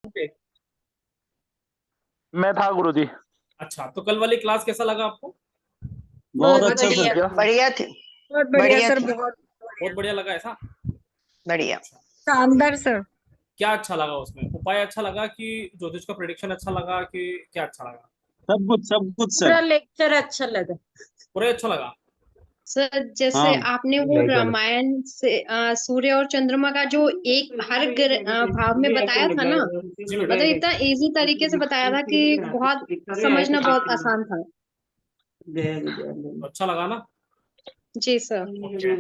पे। मैं था गुरुजी। अच्छा, तो कल वाली क्लास कैसा लगा आपको? बहुत बहुत अच्छा बढ़िया सर। बढ़िया थी। बहुत बढ़िया बढ़िया सर, थी। बहुत बहुत बढ़िया लगा ऐसा? बढ़िया। अच्छा, शानदार सर। क्या अच्छा लगा उसमें? उपाय अच्छा लगा कि ज्योतिष का प्रेडिक्शन अच्छा लगा कि क्या अच्छा लगा? सब कुछ सर। पूरा लेक्चर अच्छा लगा पूरा अच्छा लगा। सर जैसे हाँ आपने वो रामायण से सूर्य और चंद्रमा का जो एक हर भाव में बताया था ना, जी बेटा। मतलब इतना इजी तरीके से बताया था कि बहुत समझना बहुत आसान था। तो अच्छा लगा ना? जी सर। ओके।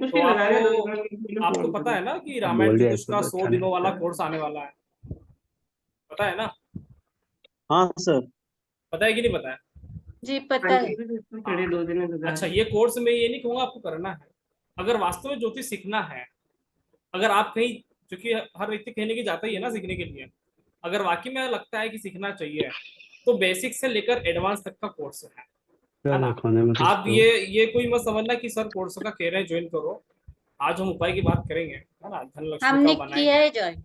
तो आपको पता है ना कि रामायण ज्योतिष का 100 दिनों वाला कोर्स आने वाला है? पता है ना? हाँ सर। पता है कि नहीं पता है? जी पता है। हाँ। अच्छा, ये कोर्स में ये नहीं कहूंगा आपको करना है। अगर वास्तव में ज्योतिष सीखना है, अगर आप कहीं, क्योंकि हर व्यक्ति कहीं ना कहीं जाता ही है ना सीखने के लिए, अगर वाकई में लगता है कि सीखना चाहिए, तो बेसिक से लेकर एडवांस तक का कोर्स है ना? आप ये कोई मत समझना कि सर कोर्स का कह रहे हैं ज्वाइन करो। आज हम उपाय की बात करेंगे, है ना, धनलक्ष्मी का हमने किया बनाएंगे। है ज्वाइन।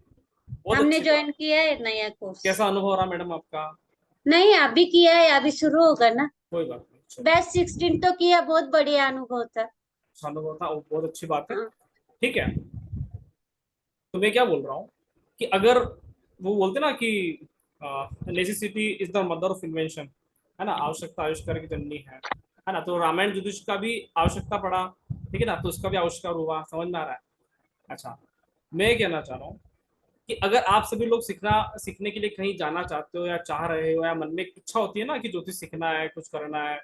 बहुत हमने अच्छी ज्वाइन बात। किया है नया कोर्स। कैसा अनुभव रहा मैडम आपका? नहीं, अभी किया है, अभी शुरू होगा ना। कोई बात नहीं, चलो। बेस्ट 16 तो किया, बहुत बढ़िया अनुभव था। अच्छा अनुभव था, वो बहुत अच्छी बात है। हाँ। ठीक है। तो मैं क्या बोल रहा हूँ कि अगर वो बोलते ना कि necessity is the mother of invention, है ना, आवश्यकता आविष्कार की जननी है ना, तो रामायण ज्योतिष का भी आवश्यकता पड़ा, ठीक है ना, तो उसका भी आविष्कार हुआ, समझ में आ रहा है? अच्छा, मैं ये कहना चाह रहा हूँ कि अगर आप सभी लोग सीखने के लिए कहीं जाना चाहते हो या चाह रहे हो, या मन में एक इच्छा होती है ना कि ज्योतिष सीखना है, कुछ करना है,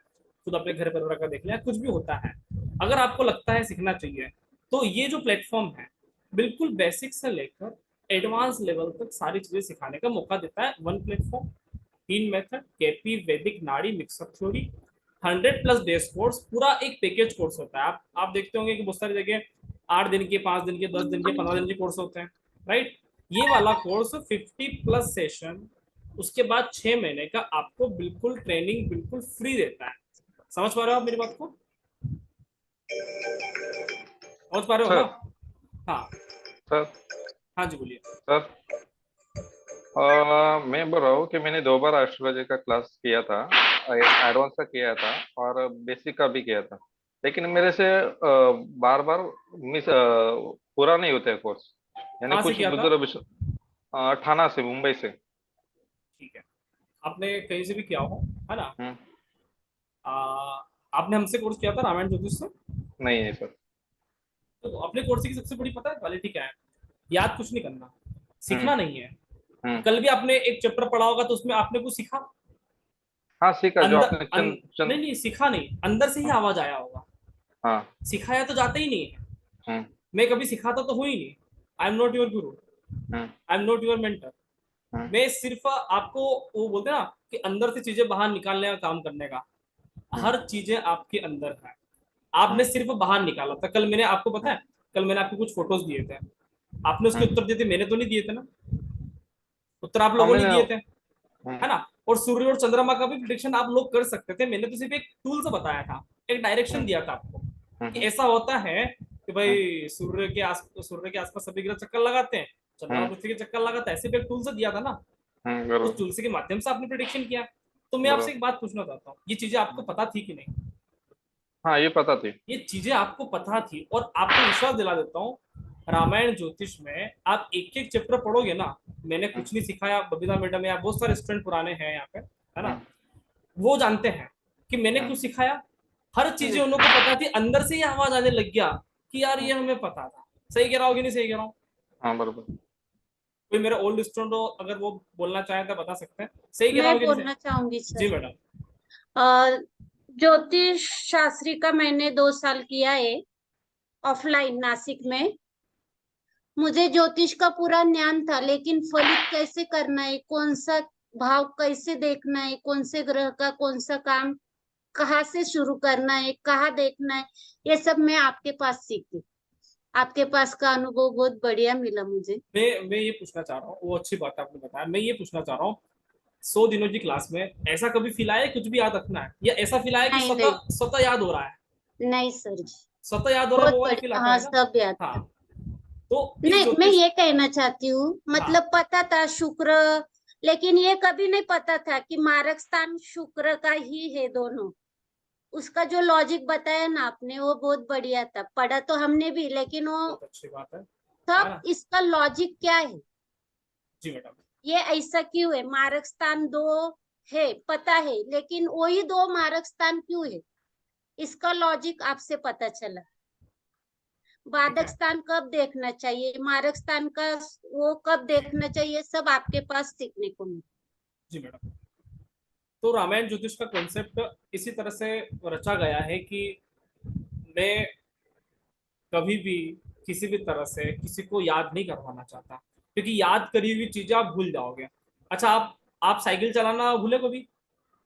खुद अपने घर परिवार का देखना है, कुछ भी होता है, अगर आपको लगता है सीखना चाहिए, तो ये जो प्लेटफॉर्म है बिल्कुल बेसिक से लेकर एडवांस लेवल तक सारी चीजें सिखाने का मौका देता है। वन प्लेटफॉर्म, 3 मेथड, केपी, वैदिक, नाड़ी, मिक्सअप थ्योरी, 100+ डेज कोर्स, पूरा एक पैकेज कोर्स होता है। आप देखते होंगे कि बहुत सारी जगह 8 दिन के, 5 दिन के, 10 दिन के, 15 दिन के कोर्स होते हैं, राइट? ये वाला कोर्स 50+ सेशन, उसके बाद 6 महीने का आपको बिल्कुल ट्रेनिंग बिल्कुल फ्री देता है। समझ पा रहे हो आप मेरी बात को? समझ पा रहे हो सर। ना? हाँ। सर। हाँ जी, बोलिए। सर, मैं बोल रहा हूँ कि मैंने 2 बार एस्ट्रोलॉजी का क्लास किया था। एडवांस का किया था और बेसिक का भी किया था, लेकिन मेरे से बार बार मिस पूरा नहीं होता है कोर्स। यानी कहाँ से कुछ किया था? बुजुर्ग ठाणा से, मुंबई से। ठीक है, आपने कहीं से भी किया हो, है ना? हम्म। आ, आपने हमसे कोर्स किया था रामायण ज्योतिष से। नहीं है सर। तो अपने कोर्स की सबसे बड़ी पता है क्वालिटी क्या है? याद कुछ नहीं करना, हम्म। सीखना नहीं है। हम्म। कल भी आपने एक चैप्टर पढ़ा होगा, तो उसमें आपने कुछ सीखा हाँ, सीखा जो आपने अंदर। नहीं नहीं, सीखा नहीं, अंदर से ही आवाज आया होगा। हाँ। सिखाया तो जाता ही नहीं है। हम्म। मैं कभी सिखाता तो हूँ ही नहीं। आई am not your guru, hmm. I am not your mentor. Hmm. मैं सिर्फ आपको, वो बोलते हैं ना कि अंदर से चीजें बाहर निकालने का काम करने का। हम्म। हर चीजें आपके अंदर है, आपने हम्म। सिर्फ बाहर निकाला था। कल मैंने आपको पता है, कल मैंने आपको कुछ फोटोज दिए थे, आपने उसके हम्म। उत्तर दिए थे, मैंने तो नहीं दिए थे ना। उत्तर आप हाँ, लोगों ने मैंने। दिए थे, हम्म। है ना? और सूर्य और चंद्रमा का भी प्रिडिक्शन आप लोग कर सकते थे, मैंने तो सिर्फ एक टूल से बताया था, एक डायरेक्शन हम्म। दिया था आपको कि हम्म। ऐसा होता है कि हम्म। भाई सूर्य के आसपास सभी ग्रह चक्कर लगाते हैं, चंद्रमा हम्म। पृथ्वी के चक्कर लगाता है, ऐसे भी एक टूल से दिया था ना। उस बरोबर। टूल से के माध्यम से आपने प्रिडिक्शन किया। तो मैं आपसे एक बरोबर। बात पूछना चाहता हूँ, ये चीजें आपको पता थी कि नहीं? हाँ, ये पता थी। ये चीजें आपको पता थी, और आपको विश्वास दिला देता हूँ, रामायण ज्योतिष में आप एक एक चैप्टर पढ़ोगे ना, मैंने हम्म। कुछ नहीं सिखाया, बबीता मैडम या बहुत सारे स्टूडेंट पुराने हैं यहाँ पे, है ना, हम्म। वो जानते हैं कि मैंने हम्म। कुछ सिखाया। हर चीजें उनको पता थी, अंदर से ही आवाज आने लग गया कि यार ये हमें पता था। सही कह रहा हूँ कि नहीं सही कह रहा हूँ? हाँ, बरोबर। कोई मेरे ओल्ड स्टूडेंट हो, अगर वो बोलना चाहे तो बता सकते हैं, सही कह रहा मैं हूँ कि नहीं बोलना चाहूंगी जी सर। मैडम। ज्योतिष शास्त्री का मैंने 2 साल किया है ऑफलाइन नासिक में। मुझे ज्योतिष का पूरा ज्ञान था, लेकिन फलित कैसे करना है, कौन सा भाव कैसे देखना है, कौन से ग्रह का कौन सा काम कहाँ से शुरू करना है, कहाँ देखना है, ये सब मैं आपके पास सीखी। आपके पास का अनुभव बहुत बढ़िया मिला मुझे। मैं ये पूछना चाह रहा हूँ, वो अच्छी बात आपने बताया, मैं ये पूछना चाह रहा हूँ, 100 दिनों की क्लास में ऐसा कभी फील आया है कुछ भी याद रखना है, या ऐसा फील आया कि नहीं नहीं, स्वतः स्वतः याद हो रहा है? नहीं सर जी, स्वतः याद हो रहा है, बहुत वो वाला फील बढ़िया। आता हाँ, है ना? सब याद था। हाँ। तो इस नहीं, मैं ज्योतिष ये कहना चाहती हूँ, मतलब पता था शुक्र, लेकिन ये कभी नहीं पता था कि मारक स्थान शुक्र का ही है दोनों। उसका जो लॉजिक बताया ना आपने, वो बहुत बढ़िया था, पढ़ा तो हमने भी, लेकिन वो बहुत अच्छी बात है तब ना? इसका लॉजिक क्या है, जी मैडम। ये ऐसा क्यों है, मारक स्थान दो है पता है, लेकिन वही दो मारक स्थान क्यों है, इसका लॉजिक आपसे पता चला। बाधक है। स्थान कब देखना चाहिए, मारक स्थान का वो कब देखना चाहिए, सब आपके पास सीखने को मिला। जी मैडम। तो रामायण ज्योतिष का कॉन्सेप्ट इसी तरह से रचा गया है कि मैं कभी भी किसी भी तरह से किसी को याद नहीं करवाना चाहता, क्योंकि याद करी हुई चीजें आप भूल जाओगे। अच्छा, आप साइकिल चलाना भूले कभी?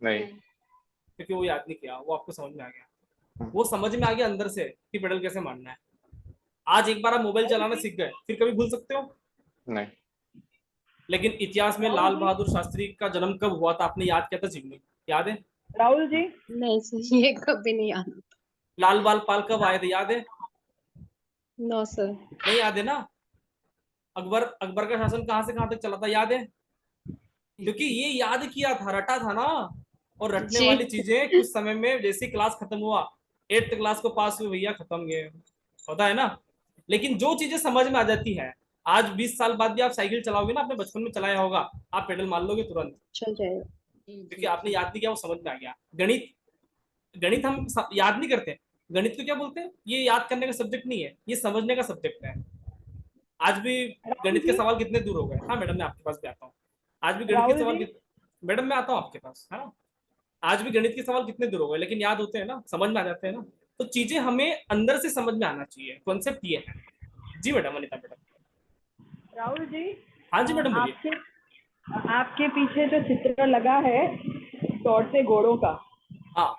नहीं। क्योंकि वो याद नहीं किया, वो आपको समझ में आ गया, वो समझ में आ गया अंदर से कि पेडल कैसे मारना है। आज एक बार आप मोबाइल चलाना सीख गए, फिर कभी भूल सकते हो? नहीं। लेकिन इतिहास में लाल बहादुर शास्त्री का जन्म कब हुआ था, आपने याद किया था जीवनी, याद है? राहुल जी, नहीं सर, ये कभी नहीं याद। लाल बाल पाल कब आए थे, याद है? No sir. नहीं याद है ना? अकबर अकबर का शासन कहाँ से कहाँ तक चला था, याद है? क्योंकि ये याद किया था, रटा था ना। और रटने जी। वाली चीजें कुछ समय में, जैसे क्लास खत्म हुआ, 8th क्लास को पास हुए, भैया खत्म गए, होता है ना। लेकिन जो चीजें समझ में आ जाती है, आज 20 साल बाद भी आप साइकिल चलाओगे ना, आपने बचपन में चलाया होगा, आप पेडल मार लोगे तुरंत, चल जाएगा। क्योंकि आपने याद नहीं किया, वो समझ में आ गया। गणित गणित हम याद नहीं करते। गणित को क्या बोलते हैं? ये याद करने का सब्जेक्ट नहीं है, ये समझने का सब्जेक्ट है। आज भी राहुल गणित के जी, सवाल कितने दूर हो गए। हाँ मैडम, मैं आपके पास भी आता हूँ। आज भी गणित के राहुल सवाल जी, मैडम मैं आता हूँ आपके पास, है ना। आज भी गणित के सवाल कितने दूर हो गए, लेकिन याद होते हैं ना, समझ में आ जाते हैं ना। तो चीजें हमें अंदर से समझ में आना चाहिए, कॉन्सेप्ट ये है। जी मैडम, अनिता मैडम। राहुल जी, हाँ जी मैडम, बोलिए। आपके आपके पीछे जो चित्र लगा है दौड़ते घोड़ों का, हाँ,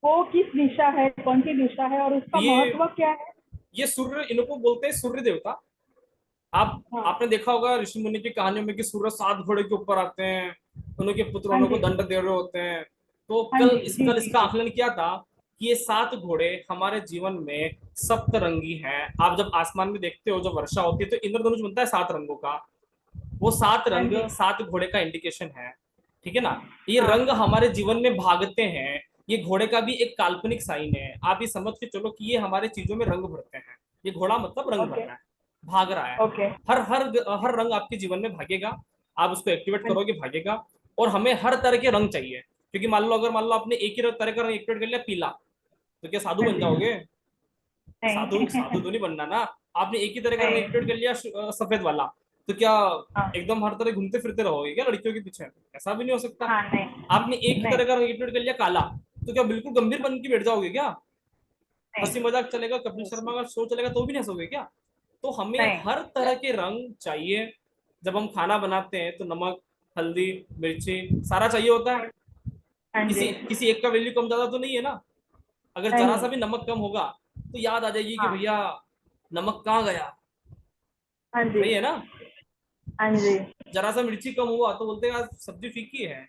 वो किस दिशा है, कौन सी दिशा है और उसका ये महत्व क्या है? ये सूर्य, इनको बोलते हैं सूर्य देवता। हाँ, आपने देखा होगा ऋषि मुनि की कहानियों में कि सूर्य 7 घोड़े के ऊपर आते हैं, उनके पुत्र हाँ उनको जी, दंड दे रहे होते हैं। तो हाँ कल जी, जी कल जी इसका जी। आकलन किया था कि ये 7 घोड़े हमारे जीवन में सप्तरंगी हैं। आप जब आसमान में देखते हो, जब वर्षा होती है, तो इंद्रधनुष बनता है 7 रंगों का। वो 7 हाँ रंग जी, 7 घोड़े का इंडिकेशन है, ठीक है ना। ये हाँ, रंग हमारे जीवन में भागते हैं। ये घोड़े का भी एक काल्पनिक साइन है, आप ये समझ के चलो कि ये हमारे चीजों में रंग भरते हैं। ये घोड़ा मतलब रंग भर ओके, रहा है, भाग रहा है। ओके, हर हर हर रंग आपके जीवन में भागेगा, आप उसको एक्टिवेट हाँ करोगे, भागेगा। और हमें हर तरह के रंग चाहिए, क्योंकि मान लो आपने एक ही तरह का रंग एक्टिवेट कर लिया, पीला, तो क्या साधु हाँ बन जी, जाओगे? साधु नहीं, साधु तो नहीं बनना ना। आपने एक ही तरह का रंग नहीं, एक्टिवेट कर लिया, सफेद वाला, तो क्या हाँ, एकदम हर तरह घूमते फिरते रहोगे क्या लड़कियों के पीछे? ऐसा भी नहीं हो सकता। हाँ, नहीं, आपने एक ही नहीं, तरह का रंग एक्टिवेट कर लिया, काला, तो क्या बिल्कुल गंभीर बन के बैठ जाओगे क्या? हंसी नहीं, मजाक चलेगा, कपिल शर्मा का शो चलेगा, तो भी नहीं हंसोगे क्या? तो हमें नहीं, हर तरह के रंग चाहिए। जब हम खाना बनाते हैं तो नमक, हल्दी, मिर्ची, सारा चाहिए होता है। हाँ किसी जी, किसी एक का वैल्यू कम ज्यादा तो नहीं है ना। अगर जरा सा नहीं, भी नमक कम होगा, तो याद आ जाएगी कि हाँ, भैया नमक कहाँ गया। हाँ जी, सही है ना। हाँ जी। जरा सा मिर्ची कम हुआ तो बोलते हैं आज सब्जी फीकी है।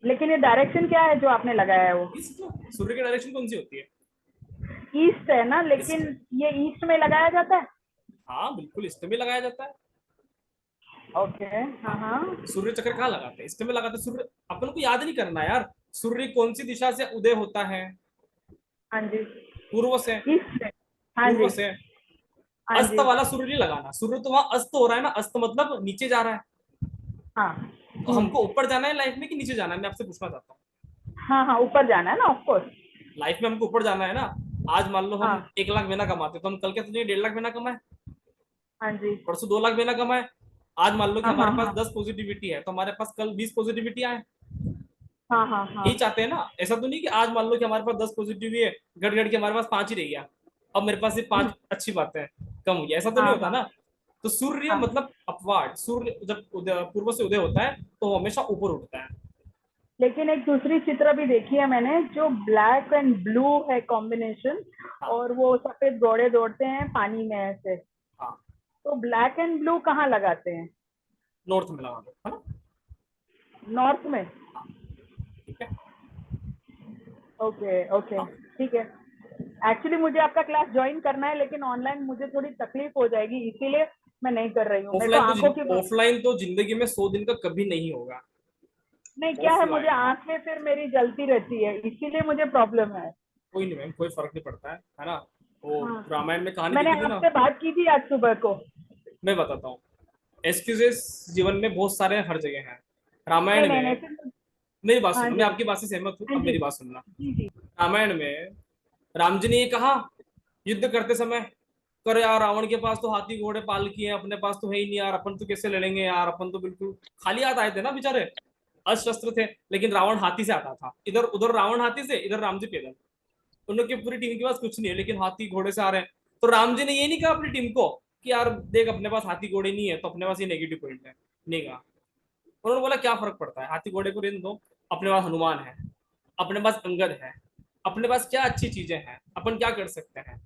लेकिन ये डायरेक्शन क्या है जो आपने लगाया है वो? ईस्ट, सूर्य की डायरेक्शन कौन सी होती है? ईस्ट है ना, ईस्ट। लेकिन ये ईस्ट में लगाया जाता है? हाँ बिल्कुल, ईस्ट में लगाया जाता है। ओके, हाँ हाँ, हाँ, सूर्य चक्र कहाँ लगाते हैं? ईस्ट में लगाते हैं। सूर्य अपन को याद नहीं करना यार, सूर्य कौन सी दिशा से उदय होता है? हाँ जी, पूर्व से। ईस्ट से, हाँ पूर्व जी, से। हाँ अस्त जी, वाला सूर्य नहीं लगाना, सूर्य तो वहां अस्त हो रहा है ना, अस्त मतलब नीचे जा रहा है। हाँ, तो हमको ऊपर जाना है लाइफ में कि नीचे जाना है, मैं आपसे पूछना चाहता हूँ। हाँ हाँ, ऊपर जाना है ना, ऑफ कोर्स। लाइफ में हमको ऊपर जाना है ना। आज मान लो हम हाँ, 1 लाख महीना कमाते, तो हम कल क्या सोचेंगे 1.5 लाख महीना कमाए, हाँ जी, परसों 2 लाख महीना कमाए। आज मान लो कि हाँ हाँ हमारे पास हाँ 10 पॉजिटिविटी है, तो हमारे पास कल 20 पॉजिटिविटी आए। हाँ हाँ हाँ, यही चाहते हैं ना। ऐसा तो नहीं कि आज मान लो कि हमारे पास 10 पॉजिटिव है, घट घट के हमारे पास 5 ही रह गया, अब मेरे पास सिर्फ 5 अच्छी बातें हैं, कम हो गया, ऐसा तो नहीं हाँ होता हाँ ना। तो सूर्य हाँ। मतलब अपवार्ड, सूर्य जब पूर्व से उदय होता है तो वो हमेशा ऊपर उठता है। लेकिन एक दूसरी चित्र भी देखी है मैंने, जो ब्लैक एंड ब्लू है कॉम्बिनेशन, हाँ। और वो सफेद घोड़े दौड़ते हैं पानी में ऐसे। हाँ, तो ब्लैक एंड ब्लू कहाँ लगाते हैं? नॉर्थ में लगा दो, है ना। नॉर्थ में? ठीक है। ओके, ओके, हाँ, ठीक है। एक्चुअली मुझे आपका क्लास ज्वाइन करना है, लेकिन ऑनलाइन मुझे थोड़ी तकलीफ हो जाएगी, इसीलिए मैं नहीं कर रही हूँ। मेरे को आंखों की ऑफलाइन तो जिंदगी में 100 दिन का कभी नहीं होगा। नहीं, क्या है, मुझे offline। आंखें फिर मेरी जलती रहती है, इसीलिए मुझे प्रॉब्लम है। कोई नहीं मैम, कोई फर्क नहीं पड़ता है ना। वो हाँ। रामायण में कहानी मैंने देखी थी ना, आपसे बात की थी आज सुबह को। मैं बताता हूँ। एक्सक्यूजेस जीवन में बहुत सारे हर जगह हैं। नहीं रामायण नहीं नहीं, में, फिर मेरी बात हाँ सुनो, मैं जी, आपकी बात से सहमत हूँ, हाँ अब जी मेरी बात सुनना। जी जी। रामायण में राम जी ने ये कहा युद्ध करते समय, कर यार रावण के पास तो हाथी घोड़े पालकी है, अपने पास तो है ही नहीं यार, अपन तो कैसे लड़ेंगे यार, अपन तो बिल्कुल खाली हाथ आए थे ना बेचारे, अशस्त्र थे। लेकिन रावण हाथी से आता था, इधर उधर रावण हाथी से, इधर राम जी पैदल। उन लोग की पूरी टीम के पास कुछ नहीं है, लेकिन हाथी घोड़े से आ रहे हैं। तो राम जी ने ये नहीं कहा अपनी टीम को कि यार देख अपने पास हाथी घोड़े नहीं है तो अपने पास ये नेगेटिव पॉइंट है, नहीं कहा। उन्होंने बोला क्या फर्क पड़ता है, हाथी घोड़े को रहने दो, अपने पास हनुमान है, अपने पास अंगद है, अपने पास क्या अच्छी चीजें हैं, अपन क्या कर सकते हैं।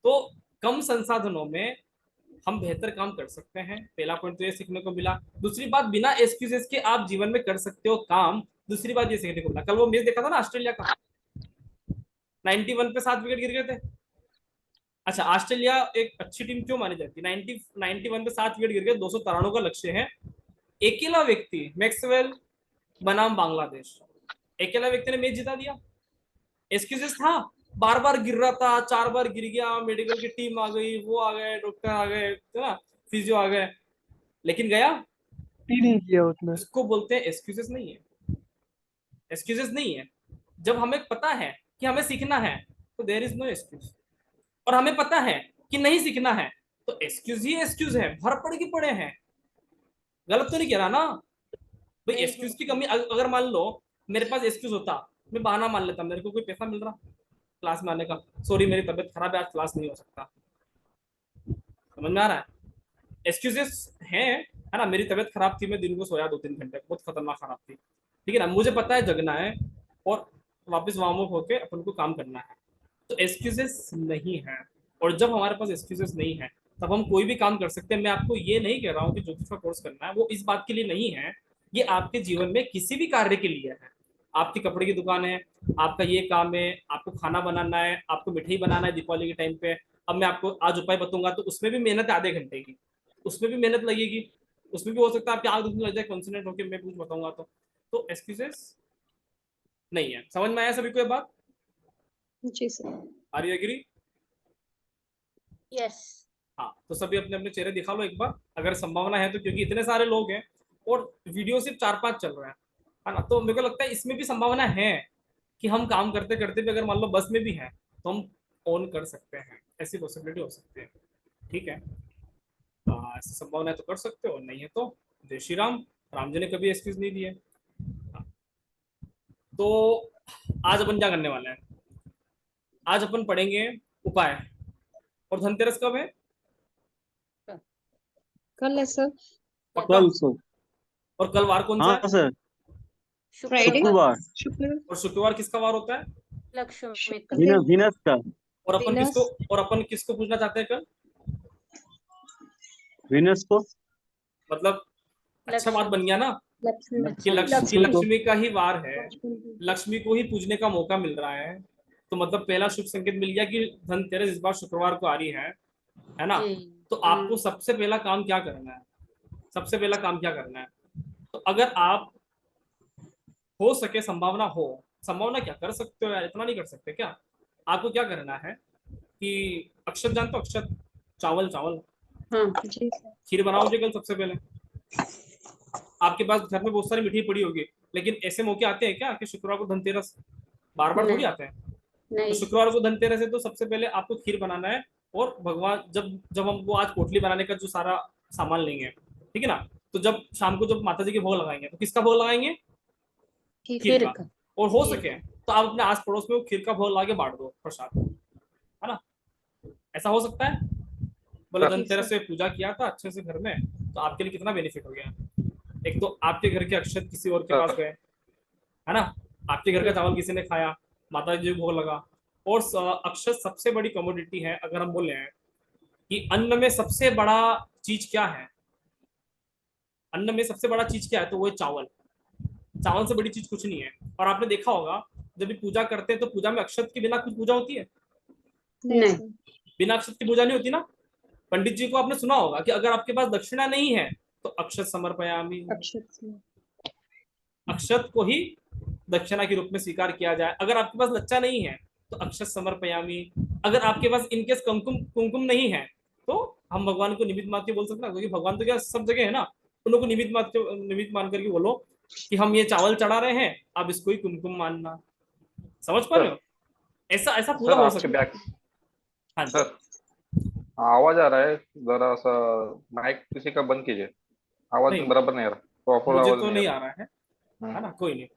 तो कम संसाधनों में हम बेहतर काम कर सकते हैं, पहला पॉइंट तो ये सीखने को मिला। दूसरी बात, बिना एक्सक्यूजेस के आप जीवन में कर सकते हो काम। दूसरी बात ये सीखने को मिला, कल वो मैच देखा था ना ऑस्ट्रेलिया का, 91 पे 7 विकेट गिर गए थे। अच्छा, ऑस्ट्रेलिया एक अच्छी टीम क्यों मानी जाती है? 91 पे 7 विकेट गिर गए, 293 का लक्ष्य है। अकेला व्यक्ति मैक्सवेल बनाम बांग्लादेश, अकेला व्यक्ति ने मैच जिता दिया। एक्सक्यूजेस था, बार बार गिर रहा था, 4 बार गिर गया, मेडिकल की टीम आ गई, वो आ गए, डॉक्टर आ गए, है ना, फिजियो आ गए, लेकिन गया नहीं किया उसने। इसको बोलते हैं एक्सक्यूजेस नहीं है। एक्सक्यूजेस नहीं है। जब हमें पता है कि हमें सीखना है तो देयर इज नो एक्सक्यूज, और हमें पता है कि नहीं सीखना है तो एक्सक्यूज ही एक्सक्यूज है, भर पड़ के पड़े हैं। गलत तो नहीं कह रहा ना भाई? एक्सक्यूज की कमी, अगर मान लो मेरे पास एक्सक्यूज होता, मैं बहाना मान लेता, मेरे को कोई पैसा मिल रहा क्लास में आने का, सॉरी मेरी तबीयत खराब है आज क्लास नहीं हो सकता, समझ में आ रहा है? एक्सक्यूजेस हैं, है ना, मेरी तबीयत खराब थी, मैं दिन को सोया 2-3 घंटे, बहुत खतरनाक खराब थी, ठीक है ना, मुझे पता है जगना है और वापस वार्म अप होके अपन को काम करना है, तो एक्सक्यूजेस नहीं है। और जब हमारे पास एक्सक्यूजेस नहीं है तब हम कोई भी काम कर सकते हैं। मैं आपको ये नहीं कह रहा हूँ कि ज्योतिष का कोर्स करना है, वो इस बात के लिए नहीं है, ये आपके जीवन में किसी भी कार्य के लिए है। आपकी कपड़े की दुकान है, आपका ये काम है, आपको खाना बनाना है, आपको मिठाई बनाना है दीपावली के टाइम पे, अब मैं आपको आज उपाय बताऊंगा तो उसमें भी मेहनत है आधे घंटे की, उसमें भी मेहनत लगेगी, उसमें भी हो सकता है आपकी आग दुखने लग जाए कॉन्सेंट्रेट होकर मैं कुछ बताऊंगा तो एक्सक्यूजेस नहीं है। समझ में आया सभी को ये बात? जी sir. Are you agree? Yes. हाँ, तो सभी अपने अपने चेहरे दिखा लो एक बार अगर संभावना है तो, क्योंकि इतने सारे लोग हैं और वीडियो सिर्फ 4-5 चल रहा है ना, तो मेरे को लगता है इसमें भी संभावना है कि हम काम करते करते भी अगर मान लो बस में भी है तो हम ऑन कर सकते हैं, ऐसी पॉसिबिलिटी हो सकती है, ठीक है। ऐसी संभावना है तो कर सकते हो, नहीं है तो जय श्री राम। राम जी ने कभी एक्सक्यूज नहीं दिए। हाँ, तो आज अपन क्या करने वाले हैं? आज अपन पढ़ेंगे उपाय। और धनतेरस कब है? कल है सर। पक्का? कल सर। और कल वार कौन सा हाँ है? Sir, Friday. शुक्रवार। शुक्र। और शुक्रवार किसका वार होता है? लक्ष्मी का। वीनस वीनस का। और अपन किसको पूजना चाहते हैं कल? वीनस को। मतलब अच्छा बात बन गया ना कि लक्ष्मी। लक्ष्मी का ही वार है, लक्ष्मी को ही पूजने का मौका मिल रहा है, तो मतलब पहला शुभ संकेत मिल गया कि धनतेरस इस बार शुक्रवार को आ रही है ना। जी। तो आपको सबसे पहला काम क्या करना है? सबसे पहला काम क्या करना है? तो अगर आप हो सके, संभावना क्या कर सकते हो यार, इतना नहीं कर सकते क्या? आपको क्या करना है कि अक्षत जानते हो? अक्षत, चावल हाँ जी सर। खीर बनाओगे कल सबसे पहले। आपके पास घर में बहुत सारी मिठाई पड़ी होगी, लेकिन ऐसे मौके आते हैं क्या कि शुक्रवार को धनतेरस बार बार थोड़ी आते हैं? तो नहीं। शुक्रवार को धनतेरस है तो सबसे पहले आपको खीर बनाना है, और भगवान जब हमको आज पोटली बनाने का जो सारा सामान लेंगे, ठीक है ना, तो जब शाम को जब माता जी के भोग लगाएंगे तो किसका भोग लगाएंगे? खीर का। और हो सके तो आप अपने आस पड़ोस में वो खीर का भोग ला के बांट दो प्रसाद, है ना, ऐसा हो सकता है। बोले धनतेरस से पूजा किया था अच्छे से घर में, तो आपके लिए कितना बेनिफिट हो गया। एक तो आपके घर के अक्षत किसी और के पास गए, है ना, आपके घर का चावल किसी ने खाया, माता जी को भोग लगा। और अक्षत सबसे बड़ी कमोडिटी है। अगर हम बोले हैं कि अन्न में सबसे बड़ा चीज क्या है, अन्न में सबसे बड़ा चीज क्या है, तो वो है चावल। चावल से बड़ी चीज कुछ नहीं है। और आपने देखा होगा जब भी पूजा करते हैं तो पूजा में अक्षत के बिना कुछ पूजा होती है? नहीं। बिना अक्षत की पूजा नहीं होती ना। पंडित जी को आपने सुना होगा कि अगर आपके पास दक्षिणा नहीं है तो अक्षत समर्पयामि, अक्षत को ही दक्षिणा के रूप में स्वीकार किया जाए। अगर आपके पास लच्चा नहीं है तो अक्षत समर्पयामि। अगर आपके पास इनकेस कुमकुम कुमकुम नहीं है तो हम भगवान को निमित्त मान के बोल सकते हैं, क्योंकि भगवान तो क्या सब जगह है ना, उन लोगों को निमित्त मान करके बोलो कि हम ये चावल चढ़ा रहे हैं, आप इसको ही कुमकुम मानना। समझ पा रहे हो? ऐसा ऐसा पूरा सर हो आपके सकता बैक है। हाँ जी। सर आवाज आ रहा है, जरा सा माइक किसी का बंद कीजिए, आवाज नहीं, बराबर नहीं आ रहा, प्रॉपर मुझे आवाज तो नहीं आ नहीं आ रहा है रहा। ना, कोई नहीं।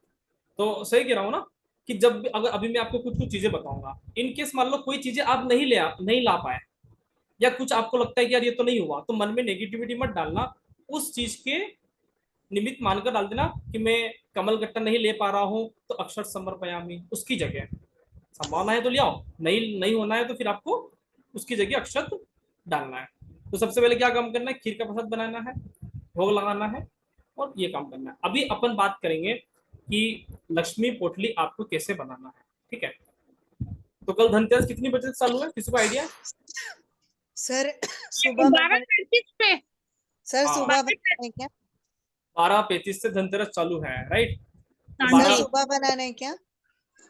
तो सही कह रहा हूँ ना कि जब भी अगर अभी मैं आपको कुछ कुछ चीजें बताऊंगा, इन केस मान लो कोई चीजें आप नहीं ला पाए, या कुछ आपको लगता है कि यार ये तो नहीं हुआ, तो मन में नेगेटिविटी मत डालना, उस चीज के निमित्त मानकर डाल देना कि मैं कमल गट्टा नहीं ले पा रहा हूँ तो अक्षर समर्पयामि, उसकी जगह संभावना है तो ले आओ, नहीं नहीं होना है तो फिर आपको उसकी जगह अक्षत डालना है। तो सबसे पहले क्या काम करना है, खीर का प्रसाद बनाना है, भोग लगाना है, और ये काम करना है। अभी अपन बात करेंगे कि लक्ष्मी पोटली आपको कैसे बनाना है, ठीक है। तो कल धनतेरस कितनी बजे से चालू है, किसी को आइडिया? सर सुबह बनाने, 12:35 पे। सर हाँ। सुबह बनाने क्या? 12:35 से धनतेरस चालू है, राइट? तो सर 12, सुबह बनाने क्या?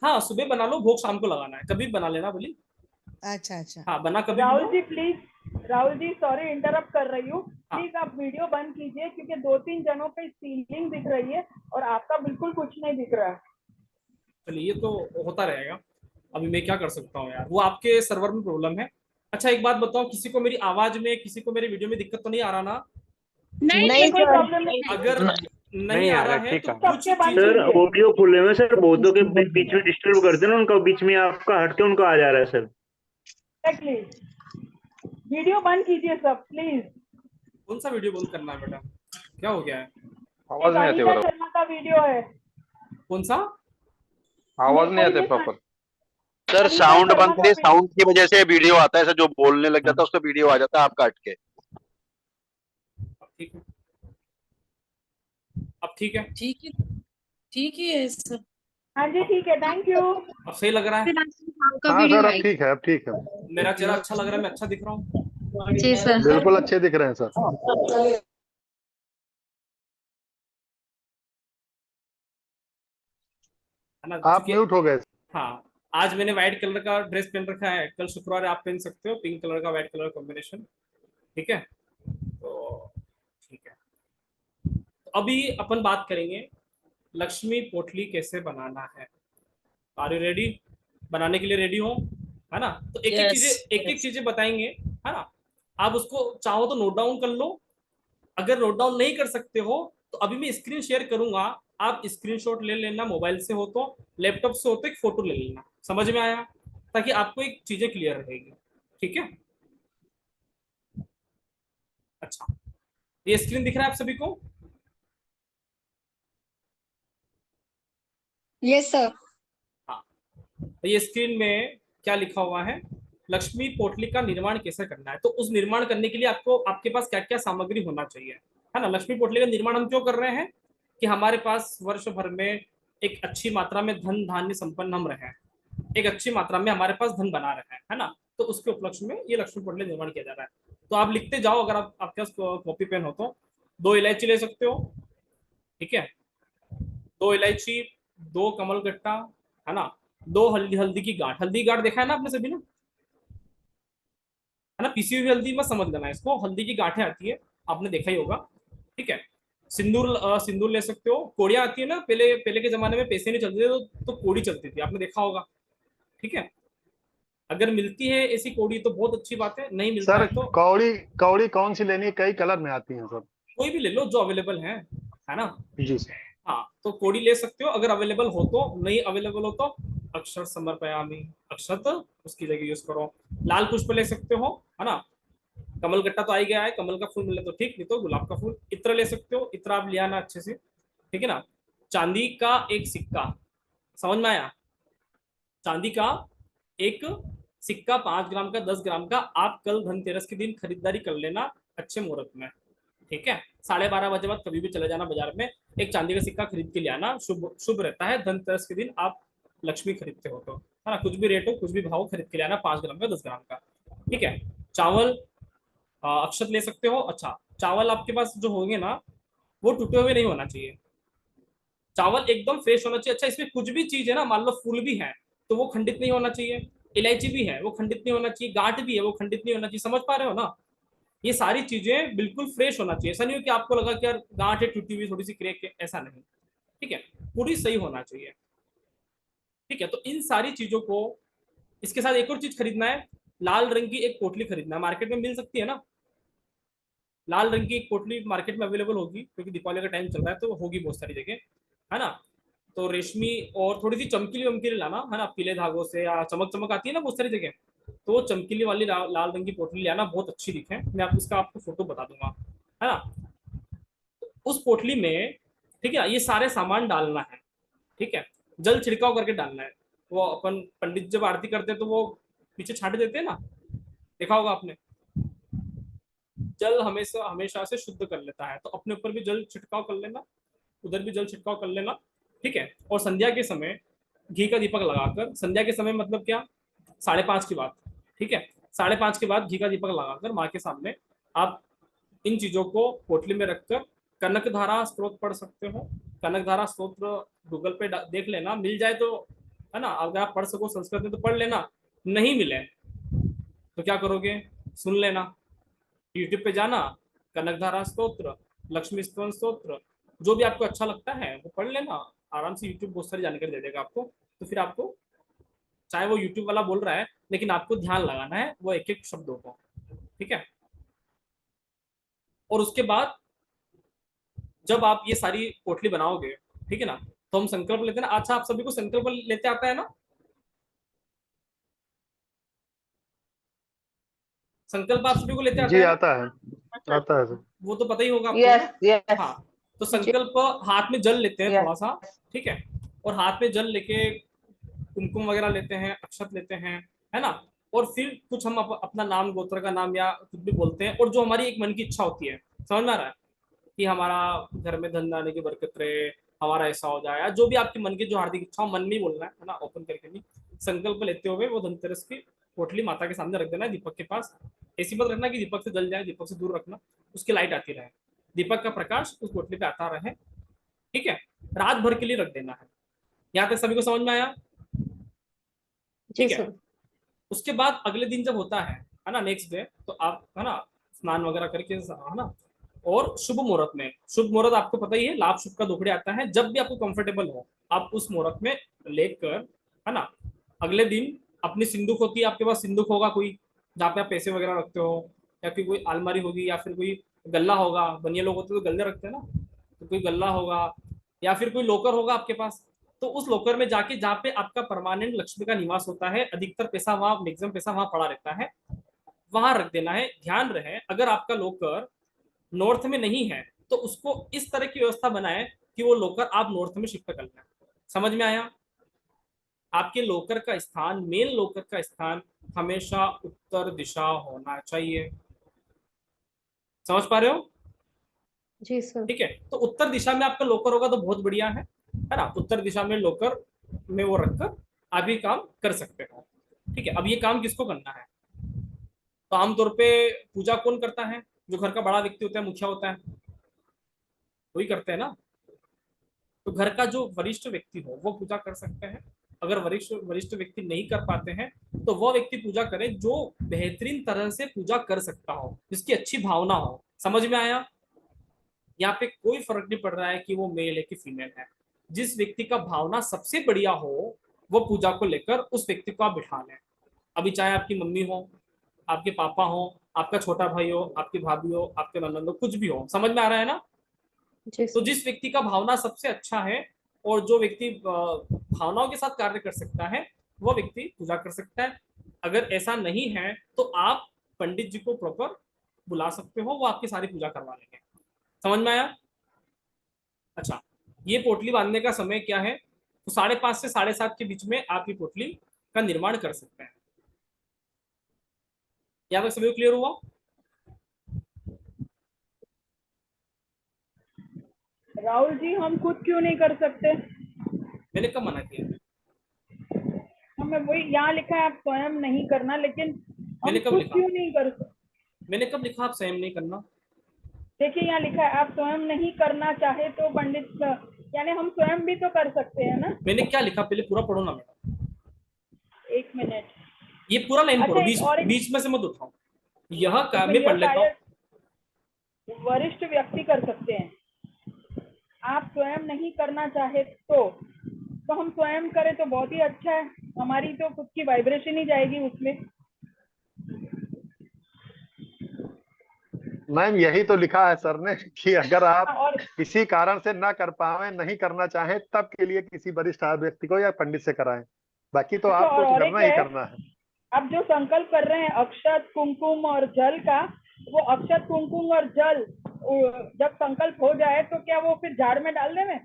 हाँ सुबह बना लो, भोग शाम को लगाना है, कभी भी बना लेना बोली। अच्छा अच्छा। हाँ बना कभी भी राहुल लो। जी please, Rahul ji sorry interrupt कर रही हूँ, हाँ। प्लीज आप वीडियो बंद कीजिए क्योंकि 2-3 जनों पे सीलिंग दिख रही है और आपका बिल्कुल कुछ नहीं दिख रहा है। चलिए ये तो होता रहेगा, अभी मैं क्या कर सकता हूँ यार, वो आपके सर्वर में प्रॉब्लम है। अच्छा एक बात बताओ, किसी को मेरी आवाज में, किसी को मेरे वीडियो में दिक्कत तो नहीं आ रहा ना? नहीं नहीं कोई सर, प्रॉब्लम नहीं है। अगर नहीं आ रहा है तो कुछ सबके बंद चीजें, सर कीजिए। ऑडियो फुल है सर, बहुतों के बीच में डिस्टर्ब करते हैं ना, उनका बीच में आपका हटके उनका आ जा रहा है सर। प्लीज वीडियो बंद कीजिए सब प्लीज। कौन सा वीडियो बंद करना है बेटा, क्या हो गया है? आवाज नहीं आती अनीता बराबर, शर्मा का वीडियो है। कौन सा? आवाज नहीं आती कोई proper. Sir Anita sound Sharma बंद का थे, साउंड की वजह से वीडियो आता है सर, जो बोलने लग जाता है उसका वीडियो आ जाता है आपका हट के। ठीक है, अब ठीक है, ठीक ही है सर। हाँ जी ठीक है, थैंक यू। अब सही लग रहा है? आपका वीडियो सर अब आएगा। ठीक है, अब ठीक है, मेरा चेहरा अच्छा लग रहा है, मैं अच्छा दिख रहा हूँ? जी सर। बिल्कुल अच्छे दिख रहे हैं सर। है ना? आप क्योंकि म्यूट हो गए। हाँ, आज मैंने व्हाइट कलर का ड्रेस पहन रखा है, कल शुक्रवार है, आप पहन सकते हो पिंक कलर का व्हाइट कलर कॉम्बिनेशन, ठीक है। तो ठीक है, तो अभी अपन बात करेंगे लक्ष्मी पोटली कैसे बनाना है। Are you ready? बनाने के लिए रेडी हो, है ना? तो एक एक चीजें बताएंगे, है ना? आप उसको चाहो तो नोट डाउन कर लो, अगर नोट डाउन नहीं कर सकते हो तो अभी मैं स्क्रीन शेयर करूंगा, आप स्क्रीनशॉट ले लेना, मोबाइल से हो तो, लैपटॉप से हो तो एक फोटो ले लेना। समझ में आया? ताकि आपको एक चीजें क्लियर रहेगी, ठीक है। अच्छा, ये स्क्रीन दिख रहा है आप सभी को? Yes sir. हाँ, तो ये स्क्रीन में क्या लिखा हुआ है, लक्ष्मी पोटली का निर्माण कैसे करना है। तो उस निर्माण करने के लिए आपको, आपके पास क्या क्या सामग्री होना चाहिए, है ना? लक्ष्मी पोटली का निर्माण हम क्यों कर रहे हैं कि हमारे पास वर्ष भर में एक अच्छी मात्रा में धन धान्य संपन्न हम रहे, एक अच्छी मात्रा में हमारे पास धन बना रहे हैं, है ना? तो उसके उपलक्ष्य में ये लक्ष्मी पोटली निर्माण किया जा रहा है। तो आप लिखते जाओ, अगर आपके पास कॉपी पेन हो तो। 2 इलायची ले सकते हो, ठीक है, 2 इलायची, 2 कमल गट्टा, है ना, 2 हल्दी, हल्दी की गांठ, हल्दी गांठ देखा है ना आपने सभी ने, है ना? पीसी हुई हल्दी मत समझ लेना इसको, हल्दी की गांठें आती है, आपने देखा ही होगा, ठीक है। सिंदूर, सिंदूर ले सकते हो। कोड़ियां आती है ना, पहले पहले के जमाने में पैसे नहीं चलते थे तो कोड़ी चलती थी, आपने देखा होगा, ठीक है। अगर मिलती है ऐसी कोड़ी तो बहुत अच्छी बात है, नहीं मिलता सर है तो कौड़ी कौड़ी कौन सी लेनी है? कई कलर में आती हैं सर। कोई भी ले लो जो अवेलेबल है ना? जी सर। हाँ, तो कोड़ी ले सकते हो अगर अवेलेबल हो तो, नहीं अवेलेबल हो तो अक्षर समर्पयामि, अक्षत उसकी जगह यूज करो। लाल पुष्प ले सकते हो, है ना? कमल गट्टा तो आ ही गया है, कमल का फूल मिले तो ठीक, नहीं तो गुलाब का फूल। इत्र ले सकते हो, इत्र आप ले आना अच्छे से, ठीक है ना? चांदी का एक सिक्का, समझ में आया? चांदी का एक सिक्का 5 ग्राम का, 10 ग्राम का, आप कल धनतेरस के दिन खरीदारी कर लेना अच्छे मुहूर्त में, ठीक है। 12:30 बजे बाद कभी भी चले जाना बाजार में, एक चांदी का सिक्का खरीद के ले आना, शुभ शुभ रहता है धनतेरस के दिन आप लक्ष्मी खरीदते हो तो, है ना, कुछ भी रेट हो, कुछ भी भाव, खरीद के लाना 5 ग्राम का, 10 ग्राम का। ठीक है। चावल अक्षत ले सकते हो। अच्छा, चावल आपके पास जो होंगे ना, वो टूटे हुए नहीं होना चाहिए, चावल एकदम फ्रेश होना चाहिए। अच्छा, इसमें कुछ भी चीज है ना, मान लो फूल भी है तो वो खंडित नहीं होना चाहिए, इलायची भी है वो खंडित नहीं होना चाहिए, गांठ भी है वो खंडित नहीं होना चाहिए। समझ पा रहे हो ना? ये सारी चीजें बिल्कुल फ्रेश होना चाहिए। ऐसा नहीं हो कि आपको लगा कि यार गांठ है, टूटी हुई, थोड़ी सी क्रैक है, ऐसा नहीं। ठीक है, पूरी सही होना चाहिए। ठीक है, तो इन सारी चीजों को, इसके साथ एक और चीज खरीदना है, लाल रंग की एक पोटली खरीदना है, मार्केट में मिल सकती है ना, लाल रंग की एक पोटली मार्केट में अवेलेबल होगी, क्योंकि दीपावली का टाइम चल रहा है तो होगी बहुत सारी जगह, है ना। तो रेशमी और थोड़ी सी चमकीली वमकीली लाना, है ना, पीले धागों से, या चमक चमक आती है ना बहुत सारी जगह, तो वो चमकीली वाली लाल रंग की पोटली लाना, बहुत अच्छी दिखे। मैं आपको फोटो बता दूंगा, है ना। उस पोटली में, ठीक है, ये सारे सामान डालना है। ठीक है, जल छिड़काव करके डालना है। वो अपन पंडित जब आरती करते हैं तो वो पीछे छाट देते हैं ना, देखा होगा आपने। जल हमेशा हमेशा से शुद्ध कर लेता है, तो अपने ऊपर भी जल छिड़काव कर लेना, उधर भी जल छिड़काव कर लेना। ठीक है, और संध्या के समय घी का दीपक लगाकर, संध्या के समय मतलब क्या, 5:30 की बात। ठीक है, 5:30 के बाद घी का दीपक लगाकर माँ के सामने आप इन चीजों को पोटली में रखकर कनकधारा स्तोत्र पढ़ सकते हो। कनकधारा स्तोत्र गूगल पे देख लेना, मिल जाए तो, है ना, अगर आप पढ़ सको संस्कृत में तो पढ़ लेना, नहीं मिले तो क्या करोगे, सुन लेना, यूट्यूब पे जाना, कनकधारा स्तोत्र, लक्ष्मी स्तवन स्तोत्र, जो भी आपको अच्छा लगता है वो पढ़ लेना, आराम से यूट्यूब बहुत सारी जानकारी दे देगा आपको। तो फिर आपको, चाहे वो यूट्यूब वाला बोल रहा है, लेकिन आपको ध्यान लगाना है वो एक एक शब्दों को। ठीक है, और उसके बाद जब आप ये सारी पोटली बनाओगे, ठीक है ना, तो हम संकल्प लेते हैं ना। अच्छा, आप सभी को संकल्प लेते आता है ना, संकल्प आप सभी को लेते आता जी है ना, आता है, आता है सर। वो तो पता ही होगा आपको यस ना। यस हाँ, तो संकल्प, हाथ में जल लेते हैं थोड़ा यस। सा, ठीक है, और हाथ में जल लेके कुमकुम वगैरह लेते हैं, अक्षत लेते हैं, है ना, और फिर कुछ हम अपना नाम, गोत्र का नाम या कुछ भी बोलते हैं, और जो हमारी एक मन की इच्छा होती है, समझ में आ रहा है, कि हमारा घर में धन आने की बरकत रहे, हमारा ऐसा हो जाए, या जो भी आपके मन की जो हार्दिक इच्छा हो, मन में ही बोलना है ना, ओपन करके नहीं। संकल्प लेते हुए वो धनतेरस की पोटली माता के सामने रख देना है, दीपक के पास। ऐसी मत रखना कि दीपक से जल जाए, दीपक से दूर रखना, उसकी लाइट आती रहे, दीपक का प्रकाश उस पोटली पे आता रहे। ठीक है, रात भर के लिए रख देना है। यहाँ तक सभी को समझ में आया? जी ठीक है, सर। उसके बाद अगले दिन जब होता है ना, नेक्स्ट डे, तो आप, है ना, स्नान वगैरह करके, है ना, और शुभ मुहूर्त में, शुभ मुहूर्त आपको पता ही है, लाभ शुभ का दुखड़े आता है, जब भी आपको कंफर्टेबल हो आप उस मुहूर्त में लेकर, है ना, अगले दिन अपनी सिंदूक होती है आपके पास, सिंदूक होगा कोई जहाँ पे आप पैसे वगैरह रखते हो, या फिर कोई अलमारी होगी, या फिर कोई गल्ला होगा, बनिए लोग होते तो गल्ले रखते हैं ना, तो कोई गल्ला होगा, या फिर कोई लॉकर होगा आपके पास। तो उस लॉकर में जाके, जहाँ पे आपका परमानेंट लक्ष्मी का निवास होता है, अधिकतर पैसा वहां, मैक्सिमम पैसा वहां पड़ा रहता है, वहां रख देना है। ध्यान रहे, अगर आपका लॉकर नॉर्थ में नहीं है तो उसको इस तरह की व्यवस्था बनाए कि वो लॉकर आप नॉर्थ में शिफ्ट कर लें। समझ में आया? आपके लॉकर का स्थान, मेन लॉकर का स्थान हमेशा उत्तर दिशा होना चाहिए। समझ पा रहे हो? जी सर। ठीक है, तो उत्तर दिशा में आपका लॉकर होगा तो बहुत बढ़िया है ना, उत्तर दिशा में लॉकर में वो रखकर आप ये काम कर सकते हो। ठीक है, अब ये काम किसको करना है? तो आमतौर पे पूजा कौन करता है? जो घर का बड़ा व्यक्ति होता है, मुखिया होता है, वही करते हैं ना। तो घर का जो वरिष्ठ व्यक्ति हो वो पूजा कर सकते हैं। अगर वरिष्ठ वरिष्ठ व्यक्ति नहीं कर पाते हैं तो वह व्यक्ति पूजा करे जो बेहतरीन तरह से पूजा कर सकता हो, जिसकी अच्छी भावना हो। समझ में आया? यहाँ पे कोई फर्क नहीं पड़ रहा है कि वो मेल है कि फीमेल है, जिस व्यक्ति का भावना सबसे बढ़िया हो वो पूजा को लेकर उस व्यक्ति को आप बिठा लें। अभी चाहे आपकी मम्मी हो, आपके पापा हो, आपका छोटा भाई हो, आपकी भाभी हो, आपके ननद हो, कुछ भी हो। समझ में आ रहा है ना? जी तो सर। जिस व्यक्ति का भावना सबसे अच्छा है और जो व्यक्ति भावनाओं के साथ कार्य कर सकता है वो व्यक्ति पूजा कर सकता है। अगर ऐसा नहीं है तो आप पंडित जी को प्रॉपर बुला सकते हो, वो आपकी सारी पूजा करवा लेंगे। समझ में आया? अच्छा, ये पोटली बांधने का समय क्या है? तो 5:30 से 7:30 के बीच में आप ये पोटली का निर्माण कर सकते हैं। यहाँ तक सभी क्लियर हुआ? राहुल जी, हम खुद क्यों नहीं कर सकते? मैंने कब मना किया? हम मैं वही, यहाँ लिखा है आप स्वयं नहीं करना, लेकिन हम मैंने कब खुद लिखा? क्यों नहीं कर सकते? मैंने कब लिखा आप स्वयं नहीं करना? देखिए यहाँ लिखा है आप स्वयं नहीं करना चाहे तो पंडित, यानी हम स्वयं भी तो कर सकते हैं ना। मैंने क्या लिखा पहले पूरा पढ़ो ना मैडम, 1 मिनट। ये पूरा लाइन अच्छा, पढ़ो, एक और एक, बीच में से मत उठाओ। यह का तो मैं यह पढ़ लेता हूँ। शायद वरिष्ठ व्यक्ति कर सकते हैं। आप स्वयं नहीं करना चाहे तो हम स्वयं करें तो बहुत ही अच्छा है, हमारी तो खुद की वाइब्रेशन ही जाएगी उसमें। मैम यही तो लिखा है सर ने कि अगर आप और किसी कारण से ना कर पाए, नहीं करना चाहें, तब के लिए किसी वरिष्ठ व्यक्ति को या पंडित से कराएं। बाकी तो अच्छा, आपको तो और एक करना ही है, करना है। अब जो संकल्प कर रहे हैं अक्षत कुमकुम और जल का, वो अक्षत कुमकुम और जल जब संकल्प हो जाए तो क्या वो फिर झाड़ में डाल दें?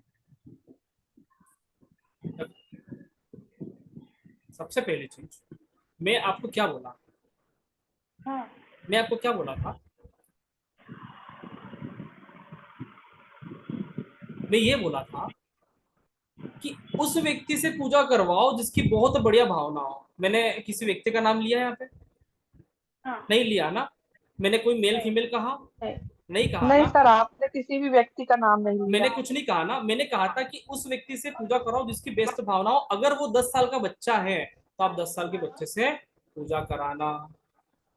सबसे पहली चीज मैं आपको क्या बोला, हाँ, मैं आपको क्या बोला था? मैं ये बोला था कि उस व्यक्ति से पूजा करवाओ जिसकी बहुत बढ़िया भावना हो। मैंने किसी व्यक्ति का नाम लिया यहाँ पे? हाँ। नहीं लिया ना। मैंने कोई मेल नहीं, फीमेल कहा? नहीं, नहीं कहा नहीं ना। सर, आपने किसी भी व्यक्ति का नाम नहीं लिया। मैंने कुछ नहीं कहा ना। मैंने कहा था कि उस व्यक्ति से पूजा कराओ जिसकी बेस्ट भावना हो। अगर वो 10 साल का बच्चा है तो आप 10 साल के बच्चे से पूजा कराना।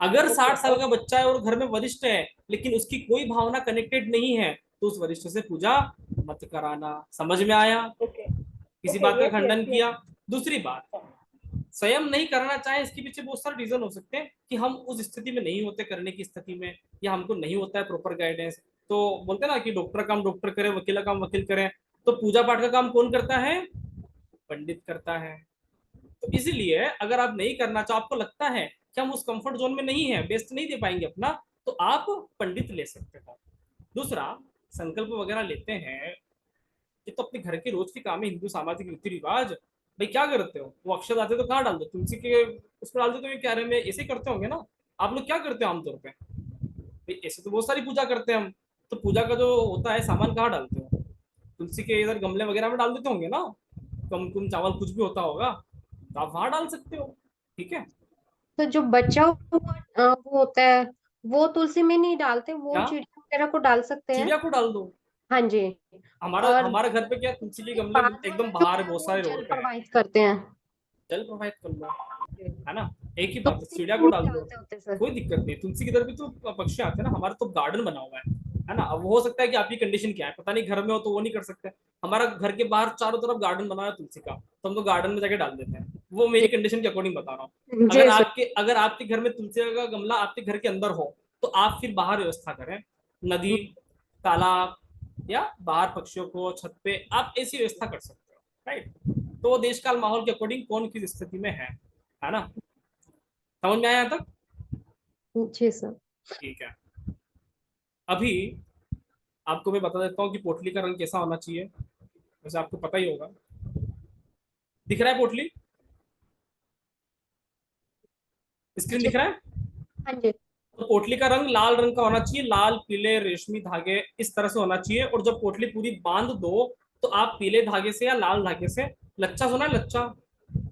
अगर 60 साल का बच्चा है और घर में वरिष्ठ है लेकिन उसकी कोई भावना कनेक्टेड नहीं है तो उस वरिष्ठ से पूजा मत कराना। समझ में आया? ओके, किसी ओके, बात का यस, खंडन यस, किया। यस। दूसरी बात, स्वयं नहीं करना चाहे इसके पीछे बहुत सारे रीजन हो सकते हैं कि हम उस स्थिति में नहीं होते करने की स्थिति में, या हमको नहीं होता है प्रॉपर गाइडेंस। तो बोलते हैं ना कि डॉक्टर काम डॉक्टर करे, वकील का काम वकील करे। तो पूजा पाठ का काम कौन करता है? पंडित करता है। तो इसीलिए अगर आप नहीं करना चाहो, आपको लगता है कि हम उस कंफर्ट जोन में नहीं है, बेस्ट नहीं दे पाएंगे अपना, तो आप पंडित ले सकते हो। दूसरा, संकल्प वगैरह लेते हैं, ये तो अपने घर के रोज के काम है, हिंदू सामाजिक रीति रिवाज। भाई क्या करते हो? वो अक्षर आते तो कहाँ डाल दो? तुलसी के उस पर डाल दो। तो ये क्या रहे में ऐसे करते होंगे ना। आप लोग क्या करते हो आमतौर पे? भाई ऐसे तो बहुत सारी पूजा करते हैं हम। तो पूजा का जो होता है सामान कहाँ डालते हो? तुलसी के इधर गमले वगैरह में डाल देते होंगे ना। कम कुम चावल कुछ भी होता होगा तो आप वहां डाल सकते हो। ठीक है। तो जो बचा हुआ वो होता है, वो तुलसी में नहीं डालते, वो क्या? चिड़िया वगैरह को डाल सकते हैं। चिड़िया को डाल दो। हाँ जी। हमारा और हमारे घर पे क्या, तुलसी के गमले पानी एकदम वाला जो बाहर है, है बहुत वो सारे जल रोड पे है। प्रवाहित करते हैं। जल प्रवाहित कर लो, है ना। एक ही बात है, तुलसी चिड़िया में को नहीं डाल दो, डालते होते सर। कोई दिक्कत नहीं। तुलसी की तरफ भी तो पक्षी आते हैं ना। हमारा तो गार्डन बना हुआ है ना। अब हो सकता है कि आपकी कंडीशन क्या है पता नहीं, घर में हो तो वो नहीं कर सकते। हमारा घर के बाहर चारों तरफ गार्डन बना है तुलसी का, तो हम तो गार्डन में जाके डाल देते हैं। वो मेरी कंडीशन के अकॉर्डिंग बता रहा हूँ। जी सर। अगर आपके घर में तुलसी का गमला आपके घर के अंदर हो तो आप फिर बाहर व्यवस्था करें, नदी, तालाब, या बाहर पक्षियों को छत पे आप ऐसी व्यवस्था कर सकते हो। राइट। तो देश काल माहौल के अकॉर्डिंग कौन किस स्थिति में है ना। समझ में आया तक? जी सर। ठीक है। अभी आपको मैं बता देता हूँ कि पोटली का रंग कैसा होना चाहिए। वैसे आपको पता ही होगा। दिख रहा है पोटली? स्क्रीन दिख रहा है? हाँ जी। तो पोटली का रंग लाल रंग का होना चाहिए। लाल पीले रेशमी धागे इस तरह से होना चाहिए। और जब पोटली पूरी बांध दो तो आप पीले धागे से या लाल धागे से, लच्चा सुना है? लच्चा,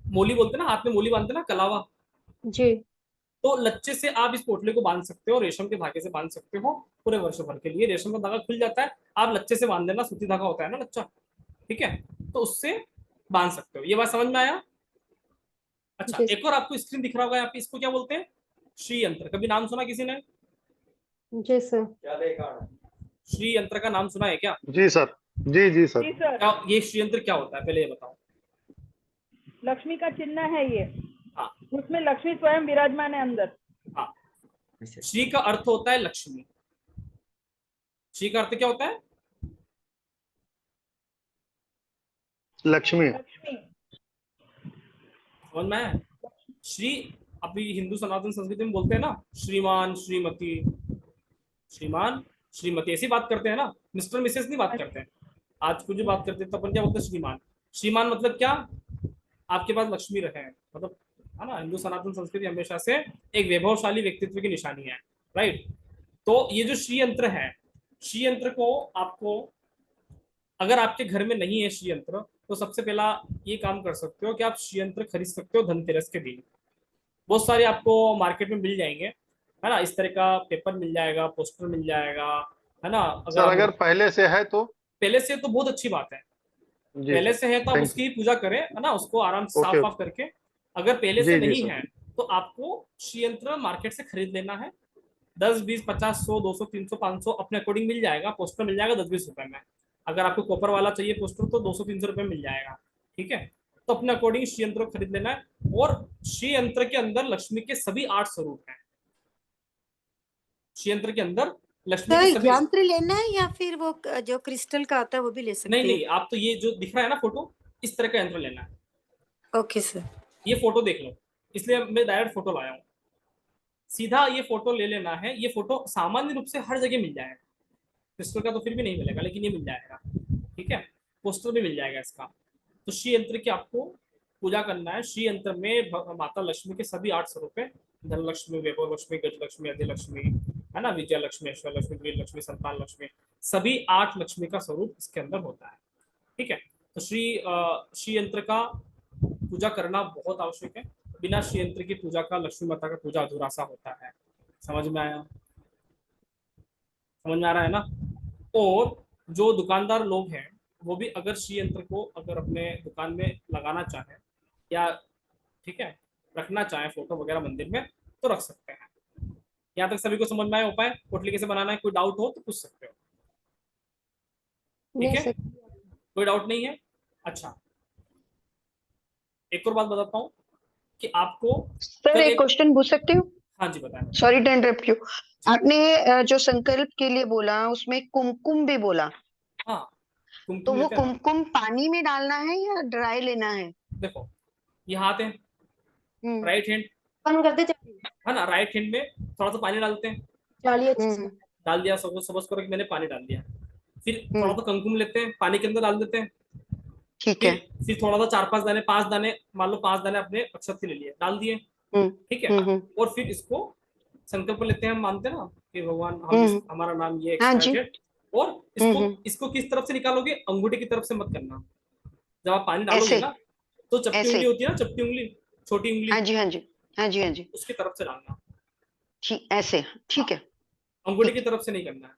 मोली बोलते हैं ना, हाथ में मोली बांधते हैं ना, कलावा। जी। तो लच्चे से आप इस पोटली को बांध सकते हो, रेशम के धागे से बांध सकते हो पूरे वर्ष भर के लिए। रेशम का धागा खुल जाता है, आप लच्चे से बांध देना, सूती धागा होता है ना लच्चा, ठीक है, तो उससे बांध सकते हो। ये बात समझ में आया? अच्छा, एक और आपको स्क्रीन दिख रहा होगा यहाँ पे, इसको क्या बोलते हैं? श्री यंत्र। कभी नाम सुना किसी ने? जी सर। श्री यंत्र का नाम सुना है क्या? जी सर। जी जी सर। जी सर, क्या ये श्री यंत्र क्या होता है पहले ये बताओ। लक्ष्मी का चिन्ह है ये। हाँ, उसमें लक्ष्मी स्वयं विराजमान है अंदर। हाँ। श्री का अर्थ होता है लक्ष्मी। श्री का अर्थ क्या होता है? लक्ष्मी। लक्ष्मी। समझ में आया? श्री, अभी हिंदू सनातन संस्कृति में बोलते हैं ना, श्रीमान श्रीमती, श्रीमान श्रीमती ऐसी बात करते हैं ना, मिस्टर मिसेस नहीं बात करते हैं। आज कुछ बात करते हैं तो अपन क्या बोलते हैं? श्रीमान। श्रीमान मतलब क्या? आपके पास लक्ष्मी रहे, मतलब, है ना। हिंदू सनातन संस्कृति हमेशा से एक वैभवशाली व्यक्तित्व की निशानी है। राइट। तो ये जो श्री यंत्र है, श्री यंत्र को आपको अगर आपके घर में नहीं है श्री यंत्र, तो सबसे पहला ये काम कर सकते हो कि आप श्री यंत्र खरीद सकते हो धनतेरस के दिन। बहुत सारे आपको मार्केट में मिल जाएंगे, है ना, इस तरह का पेपर मिल जाएगा, पोस्टर मिल जाएगा, है ना। अगर सर आप अगर पहले से है तो? पहले से तो बहुत अच्छी बात है, जी पहले सर, से है तो आप थैंक उसकी पूजा करें, है ना, उसको आराम से साफ ओके साफ करके। अगर पहले से जी जी नहीं सर। है तो आपको श्री यंत्र मार्केट से खरीद लेना है। 10, 20, 50, 100, 200, 300, 500 अपने अकॉर्डिंग मिल जाएगा। पोस्टर मिल जाएगा 10, 20 रुपए में। अगर आपको कॉपर वाला चाहिए पोस्टर तो 200, 300 रुपए मिल जाएगा। ठीक है, तो अपने अकॉर्डिंग श्री यंत्र को खरीद लेना है। और श्री यंत्र के अंदर लक्ष्मी के सभी 8 स्वरूप हैं। श्री यंत्र के अंदर लक्ष्मी के तो सभी, यंत्र लेना है या फिर वो जो क्रिस्टल का आता है वो भी ले नहीं सकते नहीं, हैं? आप तो ये जो दिख रहा है ना फोटो, इस तरह का यंत्र लेना है। Okay sir. ये फोटो देख लो, इसलिए मैं डायरेक्ट फोटो लाया हूँ। सीधा ये फोटो ले लेना है। ये फोटो सामान्य रूप से हर जगह मिल जाएगा, क्रिस्टल का तो फिर भी नहीं मिलेगा, लेकिन ये मिल जाएगा। ठीक है, पोस्टर भी मिल जाएगा इसका। तो श्री यंत्र की आपको पूजा करना है। श्री यंत्र में माता लक्ष्मी के सभी 8 स्वरूप है। धन लक्ष्मी, वैभव लक्ष्मी, गज लक्ष्मी, अजय लक्ष्मी, है ना, विजय लक्ष्मी, ऐश्वर्य लक्ष्मी, वीर लक्ष्मी, संतान लक्ष्मी, सभी 8 लक्ष्मी का स्वरूप इसके अंदर होता है। ठीक है, तो श्री यंत्र का पूजा करना बहुत आवश्यक है। बिना श्री यंत्र की पूजा का लक्ष्मी माता का पूजा अधूरा सा होता है। समझ में आया? समझ में आ रहा है ना। और जो दुकानदार लोग हैं वो भी अगर श्री यंत्र को अगर अपने दुकान में लगाना चाहे या ठीक है रखना चाहे फोटो वगैरह मंदिर में, तो रख सकते हैं। यहाँ तक सभी को समझ में आया उपाय? पोटली कैसे बनाना है, कोई डाउट हो तो पूछ सकते हो। ठीक है, कोई डाउट नहीं है? अच्छा, एक और बात बताता हूँ कि आपको सर कल एक क्वेश्चन पूछ सकती हूँ? हाँ जी बताएं। Sorry to interrupt you. आपने जो संकल्प के लिए बोला उसमें कुमकुम भी बोला, हाँ, तो कुमकुम वो लेते हैं ना। कुमकुम पानी में डालना है या ड्राई लेना है? देखो, ये हाथ है, राइट हैंड, बंद कर दे है ना, राइट हैंड में थोड़ा सा पानी डालते हैं। चालिए डाल दिया, समझ करो कि मैंने पानी डाल दिया। फिर थोड़ा सा कुमकुम लेते हैं, पानी के अंदर डाल देते हैं। ठीक है। फिर थोड़ा सा 4-5 दाने, 5 दाने, मान लो 5 दाने अपने अक्षत के ले लिए, डाल दिए। ठीक है, और फिर इसको संकल्प लेते हैं। हम मानते हैं ना कि भगवान हम हमारा नाम ये हाँ जी। और इसको किस तरफ से निकालोगे? अंगूठे की तरफ से मत करना। जब आप पानी डालोगे ऐसे ना तो चपटी ऐसे उंगली होती है ना, चपटी उंगली, छोटी उंगली, हाँ जी हाँ जी हाँ जी हाँ जी, उसकी तरफ से डालना। ठीक ऐसे, ठीक है। अंगूठे की तरफ से नहीं करना है।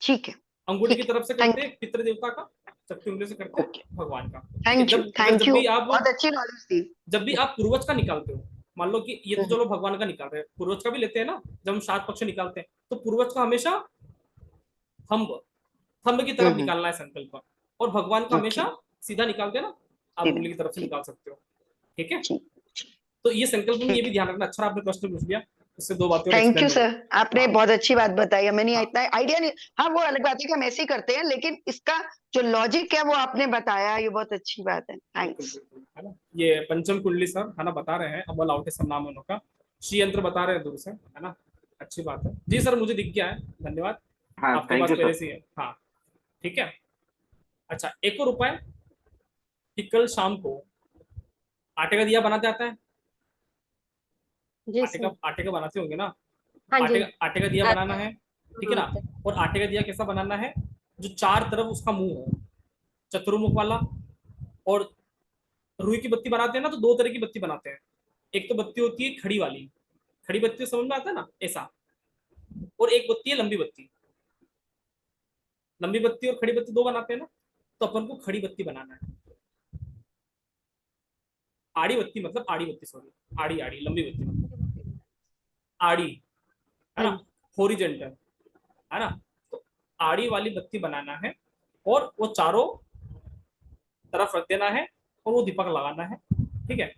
ठीक है, अंगूठे की ठीक है। तरफ से करते हैं पितृ देवता का, चपटी उंगली से करते हैं भगवान का। थैंक यू, थैंक यू, बहुत अच्छी नॉलेज दी। जब भी आप पूर्वज का निकालते हो, मान लो कि ये तो चलो भगवान का निकाल रहे हैं, पूर्वज का भी लेते हैं ना। जब हम 7 पक्ष निकालते हैं तो पूर्वज का हमेशा थंब की तरफ निकालना है संकल्प, और भगवान का हमेशा सीधा निकालते हैं ना, आप उंगली की तरफ से निकाल सकते हो। ठीक है, तो ये संकल्प में ये भी ध्यान रखना। अच्छा आपने प्रश्न पूछ लिया, इससे 2 बातें थैंक यू सर, आपने बहुत अच्छी बात बताई। हमें नहीं इतना आइडिया नहीं। हाँ वो अलग बात है कि हम ऐसे ही करते हैं, लेकिन इसका जो लॉजिक है वो आपने बताया, ये बहुत अच्छी बात है। थैंक्स। है ना, ये पंचम कुंडली सर है ना बता रहे हैं, अव्वल आउटे सब नाम है उनका। श्री यंत्र बता रहे हैं दूर से, है ना, अच्छी बात है जी सर, मुझे दिख गया है, धन्यवाद। हाँ, आपके thank पास you, पहले sir. से है। हाँ ठीक है। अच्छा, एक और उपाय कि कल शाम को आटे का दिया बनाते आता है? आटे का बनाते होंगे ना। आटे का दिया बनाना है, ठीक है ना। और आटे का दिया कैसा बनाना है? जो 4 तरफ उसका मुंह हो, चतुर्मुख वाला। और रुई की बत्ती बनाते हैं ना तो 2 तरह की बत्ती बनाते हैं। एक तो बत्ती होती है खड़ी वाली, खड़ी बत्ती समझ में आता है ना, ऐसा। और एक बत्ती है लंबी बत्ती। लंबी बत्ती और खड़ी बत्ती 2 बनाते हैं ना, तो अपन को खड़ी बत्ती बनाना है। आड़ी बत्ती मतलब आड़ी बत्ती, सॉरी, आड़ी आड़ी, लंबी बत्ती मतलब आड़ी, है ना, हॉरिजॉन्टल, है ना। तो आड़ी वाली बत्ती बनाना है और वो चारों तरफ रख देना है और वो दीपक लगाना है। ठीक है,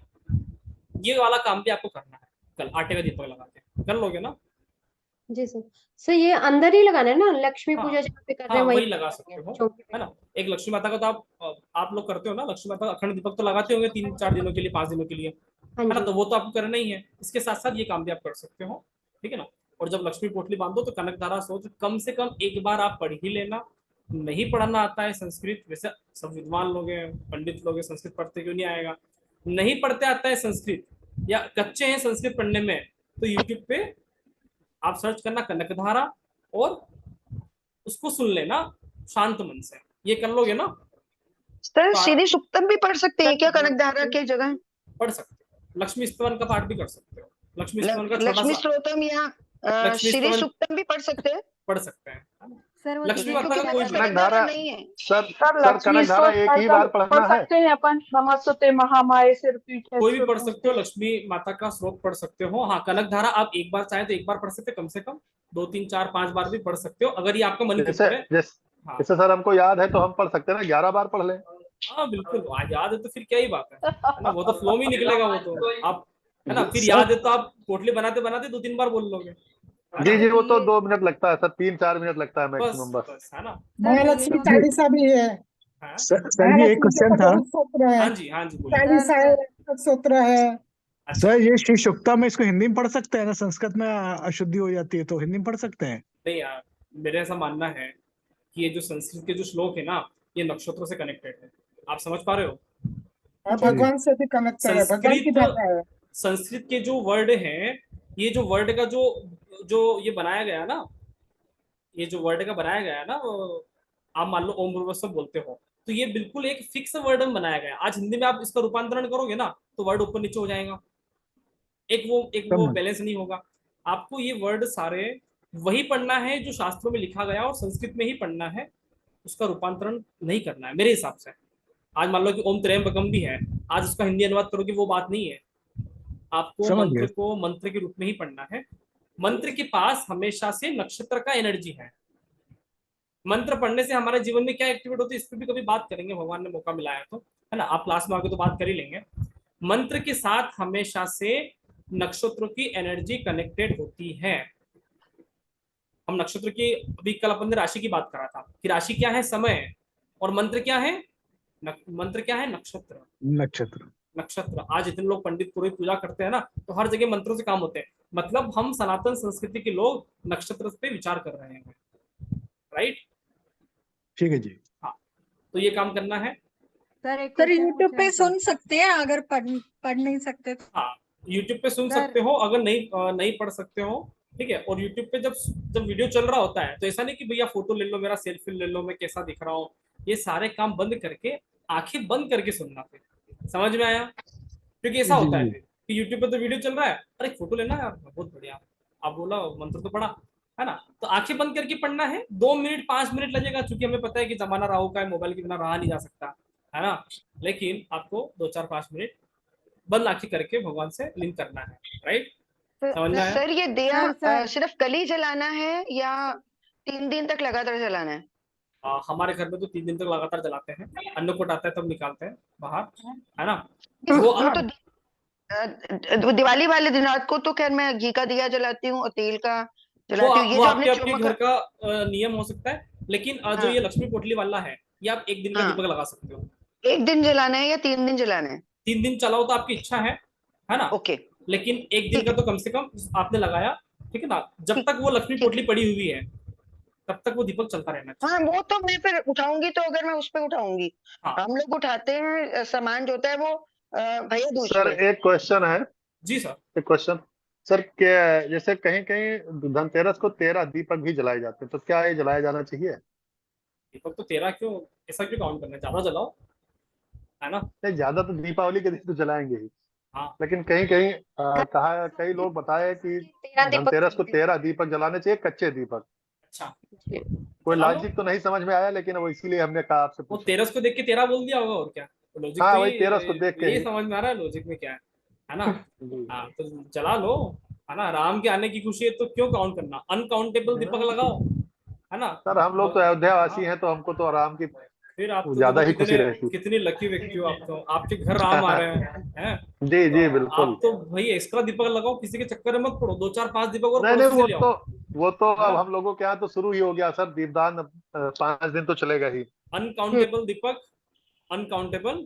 ये वाला काम भी आपको करना है कल, आटे का दीपक लगाते हैं, कर लोगे ना? जी सर। सर ये अंदर ही लगाना है ना, लक्ष्मी हाँ, पूजा जहाँ पे कर रहे हाँ हैं वही लगा सकते हो, है ना। एक लक्ष्मी माता का तो आप लोग करते हो ना, लक्ष्मी माता का अखंड दीपक तो लगाते होंगे 3-4 दिनों के लिए, 5 दिनों के लिए, है ना। तो वो तो आपको करना ही है, इसके साथ साथ ये काम भी आप कर सकते हो। ठीक है ना। और जब लक्ष्मी पोटली बांधो तो कनक धारा सोच कम से कम एक बार आप पढ़ ही लेना। नहीं पढ़ना आता है संस्कृत, वैसे सब विद्वान लोग हैं, पंडित लोग हैं, संस्कृत पढ़ते क्यों नहीं आएगा? नहीं पढ़ते आता है संस्कृत या कच्चे हैं संस्कृत पढ़ने में, तो यूट्यूब पे आप सर्च करना कनक धारा और उसको सुन लेना शांत मन से। ये कर लोगे ना सर तो श्री सुक्तम भी पढ़ सकते हैं क्या कनकधारा के जगह? पढ़ सकते हो। लक्ष्मी स्तवन का पाठ भी कर सकते हो। लक्ष्मी स्तवन का छोटा लक्ष्मी सा स्त्रोतम या लक्ष्मी श्री स्तवन सुक्तम भी पढ़ सकते हैं? पढ़ सकते हैं, है ना? सर वो लक्ष्मी क्योंकि माता का कोई मेरे पास भी कनकधारा नहीं है। Sir sir sir Lakshmi Kanakdhara स्तोत्र एक ही बार पढ़ पढ़ना है? सकते हैं अपन। नमस्ते महामाये सिरपीठे कोई भी पढ़ सकते हो, लक्ष्मी माता का श्लोक पढ़ सकते हो। हाँ, कनक धारा आप एक बार चाहे तो एक बार पढ़ सकते हो, कम से कम 2 3 4 5 बार भी पढ़ सकते हो अगर ये आपका मन जैसे करता है। हाँ जैसे सर हमको याद है तो हम पढ़ सकते हैं ना, 11 बार पढ़ लें। हाँ बिल्कुल, आज याद है तो फिर क्या ही बात है ना? वो तो फ्लो में निकलेगा वो तो आप, है ना? फिर सर- याद है तो आप पोटली बनाते बनाते 2 3 बार बोल लोगे, है जी ना? जी, वो तो 2 मिनट लगता है सर, 3-4 मिनट लगता है बस मैक्सिमम बस। बस, है ना? महालक्ष्मी चालीसा भी है। हाँ सर जी एक क्वेश्चन था। सूत्र है, हाँ जी बोलिए। चालीसा है, सूत्र है। अच्छा, सर ये श्री शुक्ता में इसको हिंदी में पढ़ सकते हैं ना? संस्कृत में अशुद्धि हो जाती है तो हिंदी में पढ़ सकते हैं? नहीं यार, मेरा ऐसा मानना है कि ये जो संस्कृत के जो श्लोक है ना, ये नक्षत्रों से कनेक्टेड है। आप समझ पा रहे हो? और भगवान से भी कनेक्टेड है, भगवान की भाषा है। संस्कृत के जो वर्ड हैं, ये जो वर्ड का जो जो ये बनाया गया ना, ये जो वर्ड का बनाया गया है ना, वो आप मान लो ओम भूर्भुवस्सुः बोलते हो, तो ये बिल्कुल एक फिक्स वर्ड में बनाया गया है। आज हिंदी में आप इसका रूपांतरण करोगे ना तो वर्ड ऊपर नीचे हो जाएगा, एक वो बैलेंस नहीं होगा। आपको ये वर्ड सारे वही पढ़ना है जो शास्त्रों में लिखा गया और संस्कृत में ही पढ़ना है, उसका रूपांतरण नहीं करना है मेरे हिसाब से। आज मान लो कि ओम त्र्यंबकम भी है, आज उसका हिंदी अनुवाद करोगे वो बात नहीं है। आपको समझ मंत्र गया। को मंत्र के रूप में ही पढ़ना है। मंत्र के पास हमेशा से नक्षत्र का एनर्जी है। मंत्र पढ़ने से हमारे जीवन में क्या एक्टिवेट होती है, इस पर भी कभी बात करेंगे, भगवान ने मौका मिला है तो, है ना? आप क्लास में आके तो बात कर ही लेंगे। मंत्र के साथ हमेशा से नक्षत्रों की एनर्जी कनेक्टेड होती है। हम नक्षत्र की, अभी कल अपन ने राशि की बात करा था कि राशि क्या है, समय, और मंत्र क्या है, मंत्र क्या है, नक्षत्र। नक्षत्र। नक्षत्र, आज इतने लोग पंडित पुरोहित पूजा करते हैं ना, तो हर जगह मंत्रों से काम होते हैं। मतलब हम सनातन संस्कृति के लोग नक्षत्र पे विचार कर रहे हैं, राइट? ठीक है जी। हाँ, तो ये काम करना है। सर यूट्यूब पे सुन सकते हैं अगर पढ़ नहीं सकते तो? हाँ, यूट्यूब पे सुन सकते हो अगर नहीं पढ़ सकते हो, ठीक है। और यूट्यूब पे जब वीडियो चल रहा होता है तो ऐसा नहीं कि भैया फोटो ले लो, मेरा सेल्फी ले लो, मैं कैसा दिख रहा हूँ, ये सारे काम बंद करके आंखें बंद करके सुनना। फिर समझ में आया? क्योंकि ऐसा होता है कि यूट्यूब पे तो वीडियो चल रहा है, अरे फोटो लेना यार, बहुत बढ़िया, आप बोला मंत्र तो पढ़ा, है ना? तो आंखें बंद करके पढ़ना है। 2 मिनट 5 मिनट लगेगा, क्योंकि हमें पता है कि जमाना राहु का है, मोबाइल के बिना रहा नहीं जा सकता, है ना? लेकिन आपको 2 4 5 मिनट बंद आंखें करके भगवान से लिंक करना है, राइट? समझ में आया? सर ये दिया सर। सिर्फ कल ही जलाना है या 3 दिन तक लगातार जलाना है? हमारे घर में तो 3 दिन तक लगातार जलाते हैं, अन्नकूट आता है तब निकालते हैं बाहर, है ना? वो दिवाली वाले दिन रात को तो खैर मैं घी का दिया जलाती हूँ और तेल का जलाती हूँ। ये जो आपके आपने घर का नियम हो सकता है, लेकिन जो ये लक्ष्मी पोटली वाला है, ये आप 1 दिन का दीपक लगा सकते हो। 1 दिन जलाना है या 3 दिन जलाना है? 3 दिन चलाओ तो आपकी इच्छा है ना? ओके। लेकिन 1 दिन का तो कम से कम आपने लगाया, ठीक है ना? जब तक वो लक्ष्मी पोटली पड़ी हुई है तब तक वो दीपक चलता रहना चाहिए। हाँ, वो तो मैं फिर उठाऊंगी, तो अगर मैं उस पे उठाऊंगी, हम लोग उठाते हैं सामान जो होता है वो भैया दूज सर पे। एक क्वेश्चन है। जी सर। एक क्वेश्चन सर, क्या जैसे कहीं कहीं धनतेरस को 13 दीपक भी जलाए जाते हैं, तो क्या ये जलाया जाना चाहिए? दीपक तो 13 क्यों, ऐसा क्यों काउंट करना है? ज्यादा जलाओ, है ना? नहीं, ज्यादा तो दीपावली के दिन तो जलाएंगे ही, हाँ। लेकिन कहीं कहीं कहा, कई लोग बताए कि धनतेरस को 13 दीपक जलाने चाहिए, कच्चे दीपक। अच्छा, कोई लॉजिक तो नहीं समझ में आया, लेकिन वो इसीलिए हमने कहा आपसे वो पूछा। 13 को देख के 13 बोल दिया होगा, और क्या लॉजिक? हाँ, तो वही 13 को देख के ये ही। समझ में आ रहा है लॉजिक में क्या है ना? हाँ, तो जला लो, है ना? राम के आने की खुशी है तो क्यों काउंट करना? अनकाउंटेबल दीपक लगाओ, है ना? सर हम लोग तो अयोध्यावासी हैं, तो हमको तो आराम की फिर आप तो ज्यादा देखो ही खुशी रहती। कितनी लकी व्यक्ति हो आप तो, आपके घर राम आ रहे हैं। जी जी बिल्कुल। आप तो भाई एक्स्ट्रा दीपक लगाओ, किसी के चक्कर में मत पड़ो। 2 4 5 दीपक और नहीं पड़ोसी से ले आओ। वो तो अब हम लोगों के यहाँ तो शुरू ही हो गया सर, दीपदान 5 दिन तो चलेगा ही। अनकाउंटेबल दीपक, अनकाउंटेबल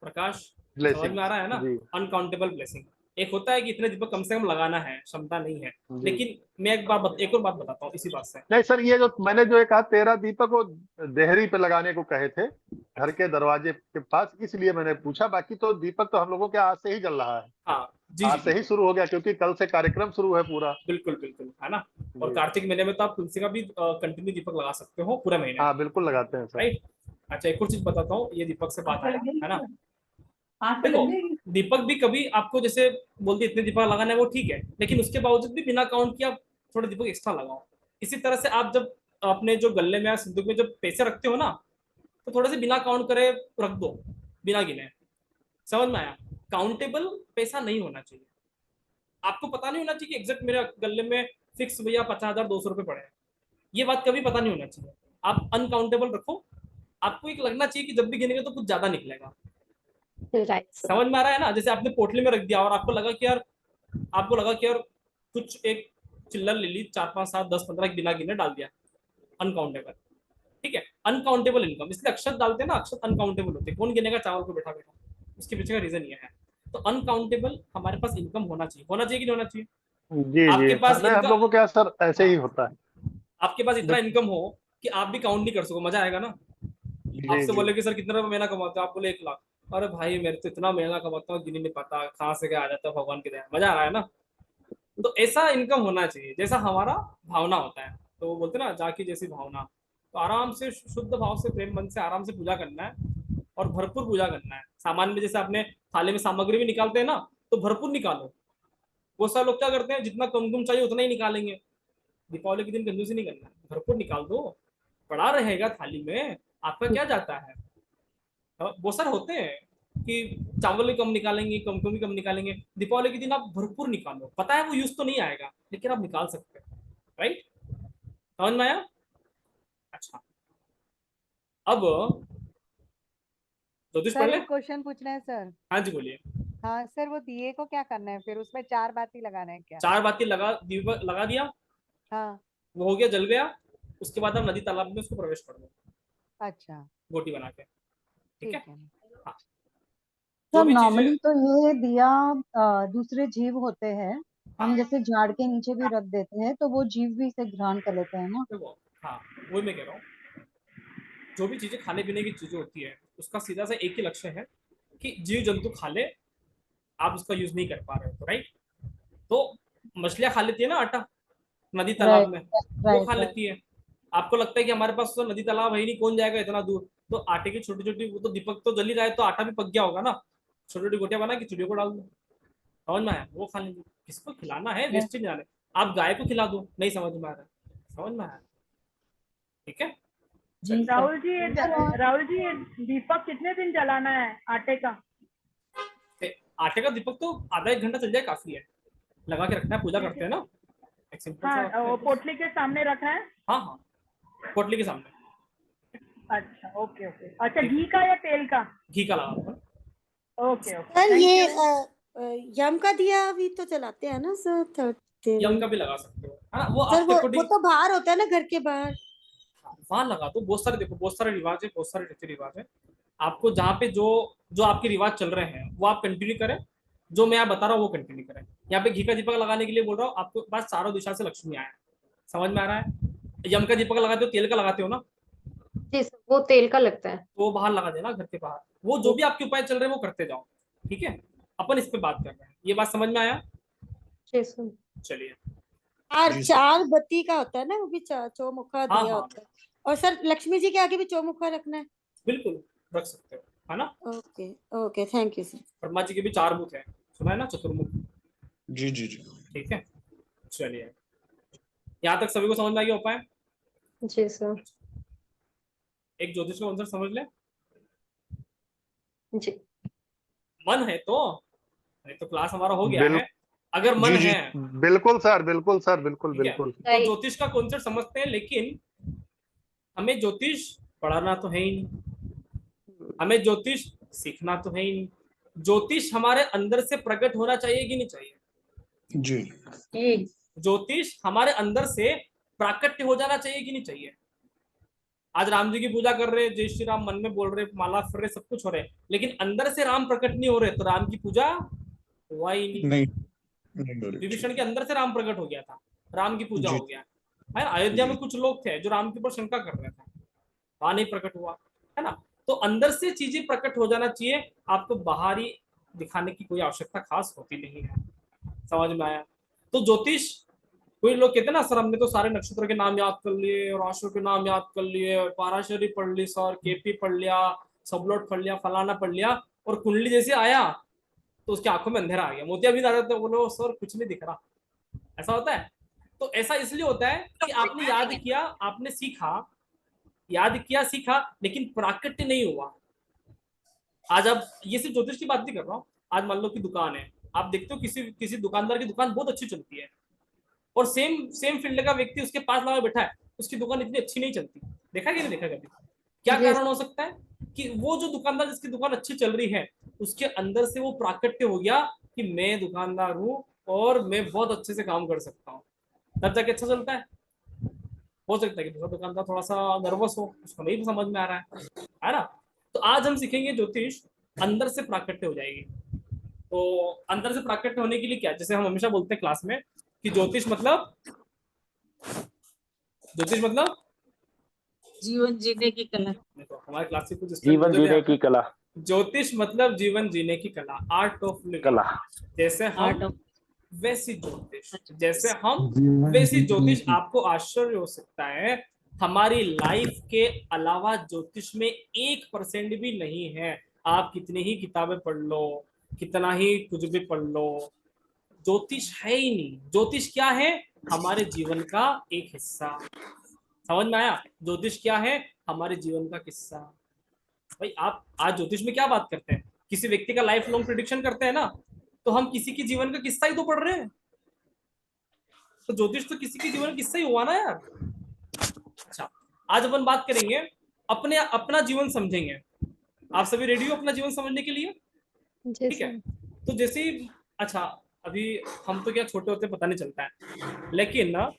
प्रकाश, समझ ब्लेसिंग में आ रहा है ना? जी। Uncountable blessing. एक होता है कि इतने दीपक कम से कम लगाना है, क्षमता नहीं है, जी। लेकिन मैं एक और बात बताता हूँ इसी बात से। नहीं सर, ये जो मैंने जो कहा 13 दीपक वो देहरी पे लगाने को कहे थे, घर के दरवाजे के पास, इसलिए मैंने पूछा। बाकी तो दीपक तो हम लोगों के आज से ही जल रहा है। हाँ जी, आज से ही शुरू हो गया, क्योंकि कल से कार्यक्रम शुरू है पूरा। बिल्कुल बिल्कुल, है ना? और कार्तिक महीने में तो आप तुलसी का भी कंटिन्यू दीपक लगा सकते हो पूरा महीना। हाँ बिल्कुल लगाते हैं सर। राइट? अच्छा एक और चीज बताता हूँ, ये दीपक से बात आया है ना। देखो दीपक भी कभी आपको जैसे बोलते इतने दीपक लगाना है वो ठीक है, लेकिन उसके बावजूद भी बिना काउंट किया थोड़े दीपक एक्स्ट्रा लगाओ। इसी तरह से आप जब अपने जो गले में या सिंदूक में जब पैसे रखते हो ना, तो थोड़े से बिना काउंट करे रख दो, बिना गिने। समझ में आया? काउंटेबल पैसा नहीं होना चाहिए। आपको पता नहीं होना चाहिए कि एग्जैक्ट मेरे गले में फिक्स भैया 50,000 200 रुपए पड़े हैं, ये बात कभी पता नहीं होना चाहिए। आप अनकाउंटेबल रखो। आपको एक लगना चाहिए कि जब भी गिनेंगे तो कुछ ज्यादा निकलेगा। समझ में आ रहा है ना? जैसे आपने पोटली में रख दिया और आपको लगा कि यार कुछ एक चिल्लर ले ली, 4 5 7 10 15 बिना गिने डाल दिया, अनकाउंटेबल। ठीक है, अनकाउंटेबल इनकम, इसलिए अक्षर डालते हैं ना, अक्षर अनकाउंटेबल होते हैं। कौन गिनेगा चावल को बैठा बैठा? उसके पीछे का रीजन ये है। तो अनकाउंटेबल हमारे पास इनकम होना चाहिए, होना चाहिए कि नहीं होना चाहिए? जी आपके जी, पास नहीं हम लोगों के यहाँ सर ऐसे ही होता है। आपके पास इतना इनकम हो कि आप भी काउंट नहीं कर सको, मजा आएगा ना? आपसे जी बोले कि सर कितना रुपए महीना कमाते हो, आप बोले 1 लाख। अरे भाई मेरे तो इतना महीना कमाता हूँ, गिन ही नहीं पाता, कहाँ से क्या आ जाता है, भगवान की दया। मजा आ रहा है ना? तो ऐसा इनकम होना चाहिए जैसा हमारा भावना होता है। तो वो बोलते ना, जाकी जैसी भावना। तो आराम से शुद्ध भाव से प्रेम मन से आराम से पूजा करना है, और भरपूर पूजा करना है। सामान में जैसे आपने थाली में सामग्री भी निकालते हैं ना, तो भरपूर निकालो। बहुत सारे लोग क्या करते हैं, जितना कुमकुम चाहिए उतना ही निकालेंगे। दीपावली के दिन कंजूसी नहीं करना है, भरपूर निकाल दो, पड़ा रहेगा थाली में, आपका क्या जाता है। बहुत सारे होते हैं कि चावल भी कम निकालेंगे, कुमकुम भी कम निकालेंगे। दीपावली के दिन आप भरपूर निकालो, पता है वो यूज तो नहीं आएगा, लेकिन आप निकाल सकते हैं। राइट? समझ में आया? अच्छा, अब ज्योतिष पढ़ सर ले। एक क्वेश्चन पूछना है सर। हाँ जी बोलिए। हाँ सर, वो दिए को क्या करना है फिर? उसमें 4 बाती लगाना है क्या? 4 बाती लगा दिया, हाँ। वो हो गया, जल गया। उसके बाद आप नदी तालाब में उसको प्रवेश कर दो, अच्छा गोटी बना के। ठीक है? ठीक है। हाँ, जो सर भी चीजें। नॉर्मली तो ये दिया दूसरे जीव होते हैं, हम जैसे झाड़ के नीचे भी रख देते हैं तो वो जीव भी इसे ग्रहण कर लेते हैं ना। देखो, हाँ वही मैं कह रहा हूँ, जो भी चीजें खाने पीने की चीजें होती है उसका सीधा सा एक ही लक्ष्य है कि जीव जंतु खा ले, आप उसका यूज नहीं कर पा रहे हो तो। राइट? तो मछलियां खा लेती है ना आटा नदी तालाब राइट में, वो राइट खा राइट। लेती है। आपको लगता है कि हमारे पास तो नदी तालाब है ही नहीं, कौन जाएगा इतना दूर? तो आटे की छोटी छोटी, वो तो दीपक तो जल ही रहा है तो आटा भी पक गया होगा ना, छोटी छोटी गोटियां बना के चिड़ियों को डाल दो। समझ में आया? वो खा लेंगे। किसको खिलाना है, वेस्ट नहीं जाने। आप गाय को खिला दो, नहीं समझ में आ रहा है? समझ में आया? ठीक है? जी सर। राहुल जी ये दीपक कितने दिन जलाना है आटे का? आटे का दीपक तो आधा 1 घंटा चल जाए, काफी है। लगा के रखना है, पूजा करते हैं ना, एक सिंपल सा रखते हाँ, वो हैं। पोटली के सामने रखना है। हाँ हाँ, पोटली के सामने। अच्छा ओके ओके। अच्छा घी का या तेल का? घी का लगा दो। Okay okay. सर थैंक ये यू। यम का दिया भी तो चलाते हैं ना सर, यम का भी लगा सकते हो, है ना? वो सर आपके वो अकॉर्डिंग तो बाहर होता है ना, घर के बाहर। वहां लगा दो। बहुत सारे, देखो बहुत सारे रिवाज है, बहुत सारे रीति रिवाज है। आपको जहाँ पे जो जो आपके रिवाज चल रहे हैं वो आप कंटिन्यू करें, जो मैं आप बता रहा हूँ वो कंटिन्यू करें। यहाँ पे घी का दीपक लगाने के लिए बोल रहा हूँ, आपके पास चारों दिशा से लक्ष्मी आए। समझ में आ रहा है? यम का दीपक लगाते हो, तेल का लगाते हो ना, जी सर, वो तेल का लगता है। तो वो बाहर लगा देना, घर के बाहर। वो जो भी आपके उपाय चल रहे हैं वो करते जाओ। ठीक है? अपन इस पे बात कर रहे हैं, ये बात समझ में आया? जी सर। चलिए। और 4 बत्ती का होता है ना, वो भी चौमुखा हाँ दिया हाँ, होता है। और सर लक्ष्मी जी के आगे भी चौमुखा रखना है? बिल्कुल रख सकते हो, है ना? Okay okay, thank you sir. Brahma ji के भी 4 मुख है, सुना है ना, चतुर्मुख। जी जी जी। ठीक है, चलिए। यहाँ तक सभी को समझ में आ गया उपाय? जी सर। एक ज्योतिष का आंसर समझ ले। जी। मन है तो, नहीं तो क्लास हमारा हो गया बिल- है। अगर मन जी जी, है, बिल्कुल सर, बिल्कुल सर, बिल्कुल ठीक है, बिल्कुल। तो ज्योतिष का कॉन्सेप्ट समझते हैं, लेकिन हमें ज्योतिष पढ़ाना तो है ही नहीं, हमें ज्योतिष सीखना तो है ही नहीं। ज्योतिष हमारे अंदर से प्रकट होना चाहिए कि नहीं चाहिए? जी। ज्योतिष हमारे अंदर से प्राकट्य हो जाना चाहिए कि नहीं चाहिए? आज राम जी की पूजा कर रहे, जय श्री राम मन में बोल रहे, माला फिर रहे, सब कुछ हो रहे, लेकिन अंदर से राम प्रकट नहीं हो रहे, तो राम की पूजा हुआ ही नहीं। विभीषण के अंदर से राम प्रकट हो गया था, राम की पूजा हो गया है। अयोध्या में कुछ लोग थे जो राम के ऊपर शंका कर रहे थे, वहां नहीं प्रकट हुआ, है ना? तो अंदर से चीजें प्रकट हो जाना चाहिए, आपको बाहरी दिखाने की कोई आवश्यकता खास होती नहीं है। समझ में आया? तो ज्योतिष कोई लोग कहते हैं ना सर हमने तो सारे नक्षत्र के नाम याद कर लिए, राशियों के नाम याद कर लिए, पाराशरी पढ़ ली सर, केपी पढ़ लिया, सबलोट पढ़ लिया, फलाना पढ़ लिया, और कुंडली जैसे आया तो उसकी आंखों में अंधेरा आ गया, मोतियाबिंद आ रहा था, बोलो सर कुछ नहीं दिख रहा। ऐसा होता है। तो ऐसा इसलिए होता है कि आपने याद किया, आपने सीखा, याद किया सीखा, लेकिन प्राकट्य नहीं हुआ। आज आप, ये सिर्फ ज्योतिष की बात नहीं कर रहा हूँ, आज मान लो कि दुकान है, आप देखते हो किसी दुकानदार की दुकान बहुत अच्छी चलती है, और सेम फील्ड का व्यक्ति उसके पास लगा बैठा है, उसकी दुकान इतनी अच्छी नहीं चलती। देखा कि नहीं देखा कभी? क्या कारण हो सकता है कि वो जो दुकानदार जिसकी दुकान अच्छी चल रही है, उसके अंदर से वो प्राकट्य हो गया कि मैं दुकानदार हूँ और मैं बहुत अच्छे से काम कर सकता हूँ, तब जाके अच्छा चलता है। हो सकता है कि दूसरा दुकानदार थोड़ा सा नर्वस हो, उसको नहीं समझ में आ रहा है ना। तो आज हम सीखेंगे ज्योतिष अंदर से प्राकट्य हो जाएगी। तो अंदर से प्राकट्य होने के लिए क्या, जैसे हम हमेशा बोलते हैं क्लास में कि ज्योतिष मतलब जीवन जीने की कला। देखो हमारे क्लास से कुछ जीवन जीने की कला। ज्योतिष मतलब जीवन जीने की कला, आर्ट ऑफ लिविंग। कला जैसे हम वैसी ज्योतिष, जैसे हम वैसी ज्योतिष। आपको आश्चर्य हो सकता है, हमारी लाइफ के अलावा ज्योतिष में 1% भी नहीं है। आप कितनी ही किताबें पढ़ लो, कितना ही कुछ भी पढ़ लो, ज्योतिष है ही नहीं। ज्योतिष क्या है? हमारे जीवन का एक हिस्सा। समझ में आया? ज्योतिष क्या है? हमारे जीवन का किस्सा। भाई आप आज ज्योतिष में क्या बात करते हैं? किसी व्यक्ति का लाइफ लॉन्ग प्रेडिक्शन करते हैं ना, तो हम किसी की जीवन का किस्सा ही तो पढ़ रहे हैं। तो ज्योतिष तो किसी की जीवन का किस्सा ही हुआ ना यार। अच्छा, आज अपन बात करेंगे अपना जीवन समझेंगे। आप सभी रेडी हो अपना जीवन समझने के लिए? ठीक है। तो जैसे ही, अच्छा अभी हम तो क्या छोटे होते पता नहीं चलता है, लेकिन ना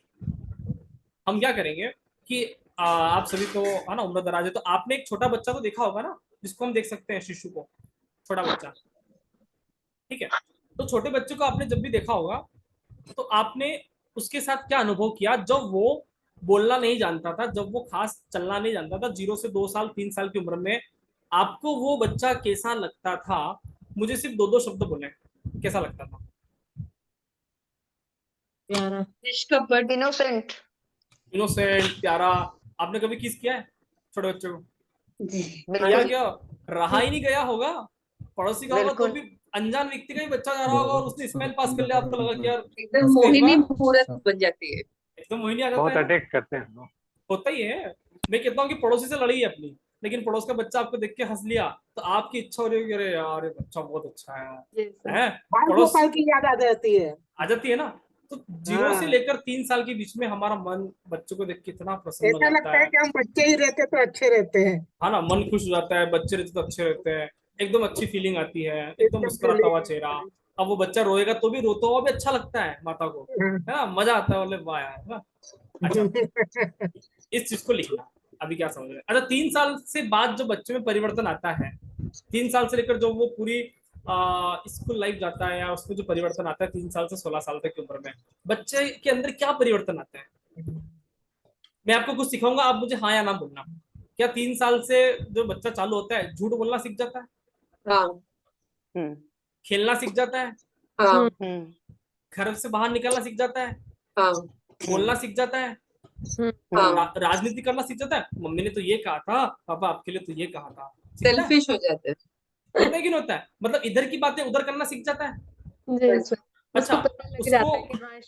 हम क्या करेंगे कि आप सभी तो है ना उम्र दराज है, तो आपने एक छोटा बच्चा तो देखा होगा ना, जिसको हम देख सकते हैं, शिशु को, छोटा बच्चा। ठीक है। तो छोटे बच्चे को आपने जब भी देखा होगा, तो आपने उसके साथ क्या अनुभव किया जब वो बोलना नहीं जानता था, जब वो खास चलना नहीं जानता था, 0 से 2 साल 3 साल की उम्र में आपको वो बच्चा कैसा लगता था? मुझे सिर्फ 2 शब्द बोले, कैसा लगता था? प्यारा, निष्कपट, इनोसेंट। इनोसेंट, प्यारा। आपने कभी किस किया है छोटे बच्चे को? बिल्कुल। क्या रहा ही नहीं गया होगा, पड़ोसी का होगा तो भी अनजान व्यक्ति का ही बच्चा जा रहा होगा और उसने स्मेल पास कर लिया, आपको लगा कि यार एकदम मोहिनी मूरत बन जाती है, एकदम मोहिनी आ जाता बहुत है। अटैक करते हैं। होता ही है। मैं कहता हूँ कि पड़ोसी से लड़ी है अपनी, लेकिन पड़ोस का बच्चा आपको देख के हंस लिया, तो आपकी इच्छा हो रही है, अरे यार ये बच्चा बहुत अच्छा है? पड़ोस की याद आ जाती है ना। तो 0 से लेकर 3 साल के बीच में हमारा मन बच्चों को देख के इतना प्रसन्न ऐसा लगता है कि हम बच्चे ही रहते तो अच्छे रहते हैं। हाँ ना, मन खुश हो जाता है, बच्चे रहते तो अच्छे रहते हैं, एकदम अच्छी फीलिंग आती है, एकदम मुस्कुराता हुआ चेहरा। अब वो बच्चा रोएगा तो भी रोता हुआ भी अच्छा लगता है माता को, है ना, मजा आता है, बोले वाह यार, है ना। अच्छा, इस चीज को लिखना। अभी क्या समझ रहे हैं? अच्छा, 3 साल से बाद जो बच्चे में परिवर्तन आता है, 3 साल से लेकर जो वो पूरी स्कूल लाइफ जाता है, या उसमें जो परिवर्तन आता है 3 साल से 16 साल तक की उम्र में, बच्चे के अंदर क्या परिवर्तन आता है? मैं आपको कुछ सिखाऊंगा, आप मुझे हाँ या ना बोलना। क्या 3 साल से जो बच्चा चालू होता है, झूठ बोलना सीख जाता है? हाँ। खेलना सीख जाता है? हाँ। घर से बाहर निकलना सीख जाता है? हाँ। बोलना सीख जाता है? राजनीति करना सीख जाता है? मम्मी ने तो ये कहा था, पापा आपके लिए तो ये कहा था। सेल्फिश हो जाते हैं। होता है कि नहीं होता है? मतलब इधर की बातें उधर करना सीख जाता है। अच्छा,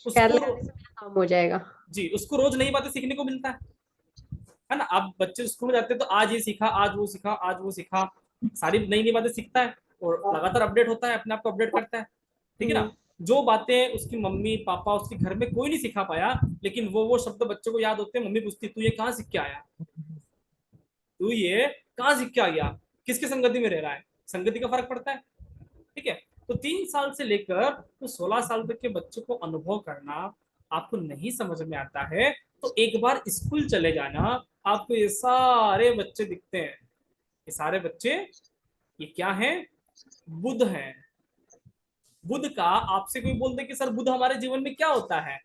काम हो जाएगा जी, उसको रोज नई बातें सीखने को मिलता है ना। आप बच्चे स्कूल में जाते हैं तो आज ये सीखा, आज वो सीखा, आज वो सीखा, सारी नई नई बातें सीखता है और लगातार अपडेट होता है, अपने आप को अपडेट करता है। ठीक है ना। जो बातें उसकी मम्मी पापा उसके घर में कोई नहीं सिखा पाया, लेकिन वो शब्द बच्चों को याद होते हैं। मम्मी पूछती तू ये कहाँ सीख के आया, तू ये कहाँ सीख के आ गया, किसकी संगति में रह रहा है, संगति का फर्क पड़ता है। ठीक है। तो 3 साल से लेकर तो 16 साल तक के बच्चों को अनुभव करना आपको नहीं समझ में आता है, तो एक बार स्कूल चले जाना, आपको ये सारे बच्चे दिखते हैं। ये सारे बच्चे ये क्या हैं? बुध हैं। बुध का आपसे कोई बोल दे कि सर बुध हमारे जीवन में क्या होता है,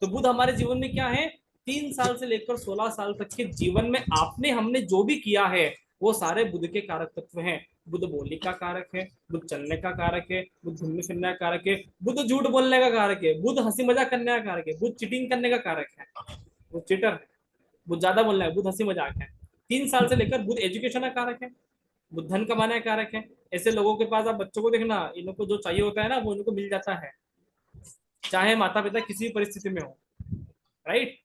तो बुध हमारे जीवन में क्या है? 3 साल से लेकर 16 साल तक के जीवन में आपने हमने जो भी किया है वो सारे बुध के कारक तत्व हैं। बुध बोलने का कारक है, बुध चलने का कारक है, बुध घूमने फिरने का कारक है, बुध झूठ बोलने का कारक है, बुध हंसी मजाक करने का कारक है, बुध चीटिंग करने का कारक है, बुध चीटर है, बुध ज्यादा बोलना है, बुध हंसी मजाक है। 3 साल से लेकर बुध एजुकेशन का कारक है, बुध धन कमाने का कारक है। ऐसे लोगों के पास आप बच्चों को देखना, इनको जो चाहिए होता है ना वो इनको मिल जाता है, चाहे माता पिता किसी भी परिस्थिति में हो, राइट।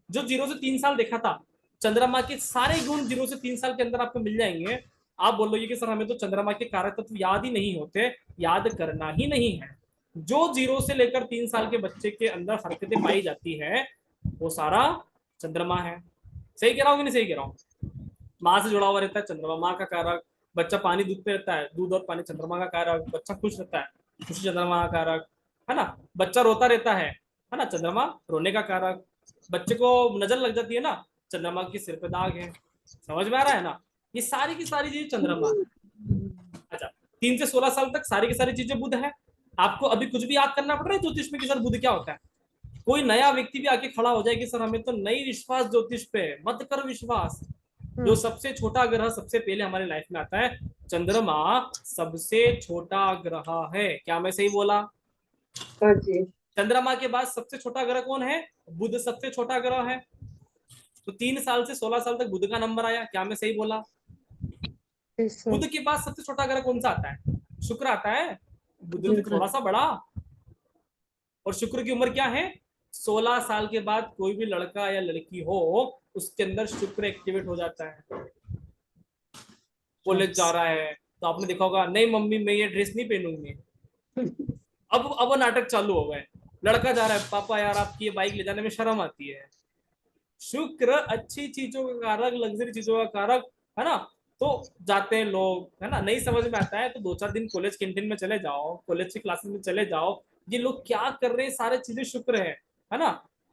जो 0 से 3 साल देखा था, चंद्रमा के सारे गुण 0 से 3 साल के अंदर आपको मिल जाएंगे। आप बोलोगे कि सर हमें तो चंद्रमा के कारक तत्व याद ही नहीं होते, याद करना ही नहीं है। जो 0 से लेकर 3 साल के बच्चे के अंदर हरकतें पाई जाती है वो सारा चंद्रमा है। सही कह रहा हूँ कि नहीं सही कह रहा हूँ? माँ से जुड़ा हुआ रहता है चंद्रमा, माँ का कारक। बच्चा पानी दूध पे रहता है, दूध और पानी चंद्रमा का कारक। बच्चा खुश रहता है, खुशी चंद्रमा का कारक है ना। बच्चा रोता रहता है ना, चंद्रमा रोने का कारक। बच्चे को नजर लग जाती है ना, चंद्रमा के सिर पे दाग है। समझ में आ रहा है ना? ये सारी की सारी चीजें चंद्रमा है। अच्छा, 3 से 16 साल तक सारी की सारी चीजें बुध है। आपको अभी कुछ भी याद करना पड़ रहा है ज्योतिष में कि सर बुध क्या होता है? कोई नया व्यक्ति भी आके खड़ा हो जाए कि सर हमें तो नहीं विश्वास ज्योतिष पे, मत कर विश्वास। जो सबसे छोटा ग्रह सबसे पहले हमारे लाइफ में आता है, चंद्रमा सबसे छोटा ग्रह है। क्या मैं सही बोला? चंद्रमा के बाद सबसे छोटा ग्रह कौन है? बुध सबसे छोटा ग्रह है। तो 3 साल से 16 साल तक बुध का नंबर आया। क्या मैं सही बोला? बुध के बाद सबसे छोटा ग्रह कौन सा आता है? शुक्र आता है। बुध से थोड़ा सा बड़ा। और शुक्र की उम्र क्या है? 16 साल के बाद कोई भी लड़का या लड़की हो उसके अंदर शुक्र एक्टिवेट हो जाता है। कॉलेज जा रहा है तो आपने देखा होगा, नहीं मम्मी मैं ये ड्रेस नहीं पहनूंगी। अब वो नाटक चालू हो गए। लड़का जा रहा है, पापा यार आपकी ये बाइक ले जाने में शर्म आती है। शुक्र अच्छी चीजों का कारक, लग्जरी चीजों का कारक है ना। तो जाते हैं लोग है ना, नहीं समझ में आता है तो 2-4 दिन कॉलेज कैंटीन में चले जाओ, कॉलेज की क्लासेस में चले जाओ। ये लोग क्या कर रहे हैं, सारे चीजें शुक्र है ना।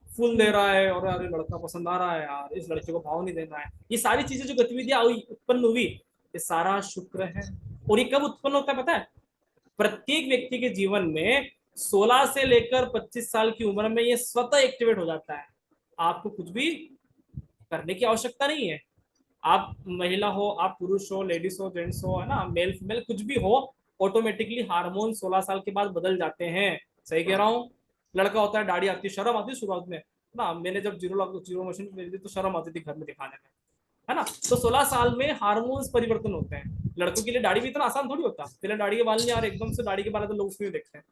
फूल दे रहा है और अरे लड़का पसंद आ रहा है यार, इस लड़के को भाव नहीं देना है। ये सारी चीजें जो गतिविधियां उत्पन्न हुई, ये सारा शुक्र है। और ये कब उत्पन्न होता है पता है? प्रत्येक व्यक्ति के जीवन में 16 से लेकर 25 साल की उम्र में ये स्वतः एक्टिवेट हो जाता है। आपको कुछ भी करने की आवश्यकता नहीं है। आप महिला हो, आप पुरुष हो, लेडीज हो, जेंट्स हो, है ना, मेल फीमेल कुछ भी हो, ऑटोमेटिकली हार्मोन 16 साल के बाद बदल जाते हैं। सही कह रहा हूँ? लड़का होता है, दाढ़ी आती है, शर्म आती है शुरुआत में ना। मैंने जब जीरो मशीन खरीदी तो शर्म आती थी घर में दिखाने में, है ना। तो 16 साल में हार्मोन्स परिवर्तन होते हैं। लड़कों के लिए दाढ़ी भी इतना आसान थोड़ी होता। पहले दाढ़ी के बाल नहीं आ रहे, एकदम से दाढ़ी के बाल तो लोग उसमें देखते हैं,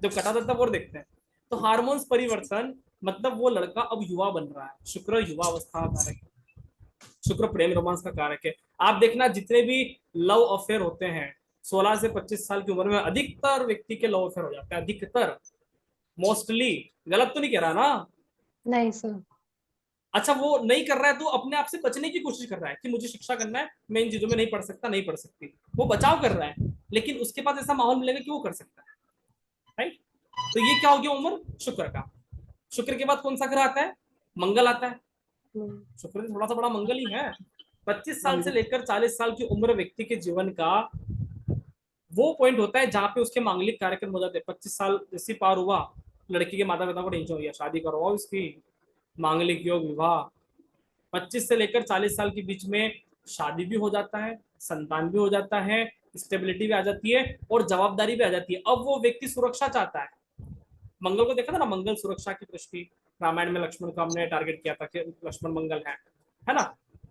जब कटा देता है वो देखते हैं। तो हार्मोन्स परिवर्तन मतलब वो लड़का अब युवा बन रहा है। शुक्र युवा अवस्था का कारक है, शुक्र प्रेम रोमांस का कारक है। आप देखना जितने भी लव अफेयर होते हैं 16 से 25 साल की उम्र में अधिकतर व्यक्ति के लव अफेयर हो जाते हैं। अधिकतर, मोस्टली। गलत तो नहीं कह रहा ना? नहीं सर। अच्छा, वो नहीं कर रहा है तो अपने आप से बचने की कोशिश कर रहा है कि मुझे शिक्षा करना है, मैं इन चीजों में नहीं पढ़ सकता, नहीं पढ़ सकती। वो बचाव कर रहा है, लेकिन उसके पास ऐसा माहौल मिलेगा कि वो कर सकता है, राइट। तो ये क्या हो गया उम्र शुक्र का। शुक्र के बाद कौन सा ग्रह आता है? मंगल आता है। शुक्र थोड़ा सा बड़ा मंगल ही है। 25 साल से लेकर 40 साल की उम्र व्यक्ति के जीवन का वो पॉइंट होता है जहां पे उसके मांगलिक कार्यक्रम हो जाते हैं। 25 साल जैसे पार हुआ, लड़की के माता पिता को टेंशन हो गया, शादी करवाओ इसकी, मांगलिक योग, विवाह। 25 से लेकर 40 साल के बीच में शादी भी हो जाता है, संतान भी हो जाता है, स्टेबिलिटी भी आ जाती है और जवाबदारी भी आ जाती है। अब वो व्यक्ति सुरक्षा चाहता है। मंगल को देखा था ना, मंगल सुरक्षा की दृष्टि। रामायण में लक्ष्मण को हमने टारगेट किया था कि लक्ष्मण मंगल है ना।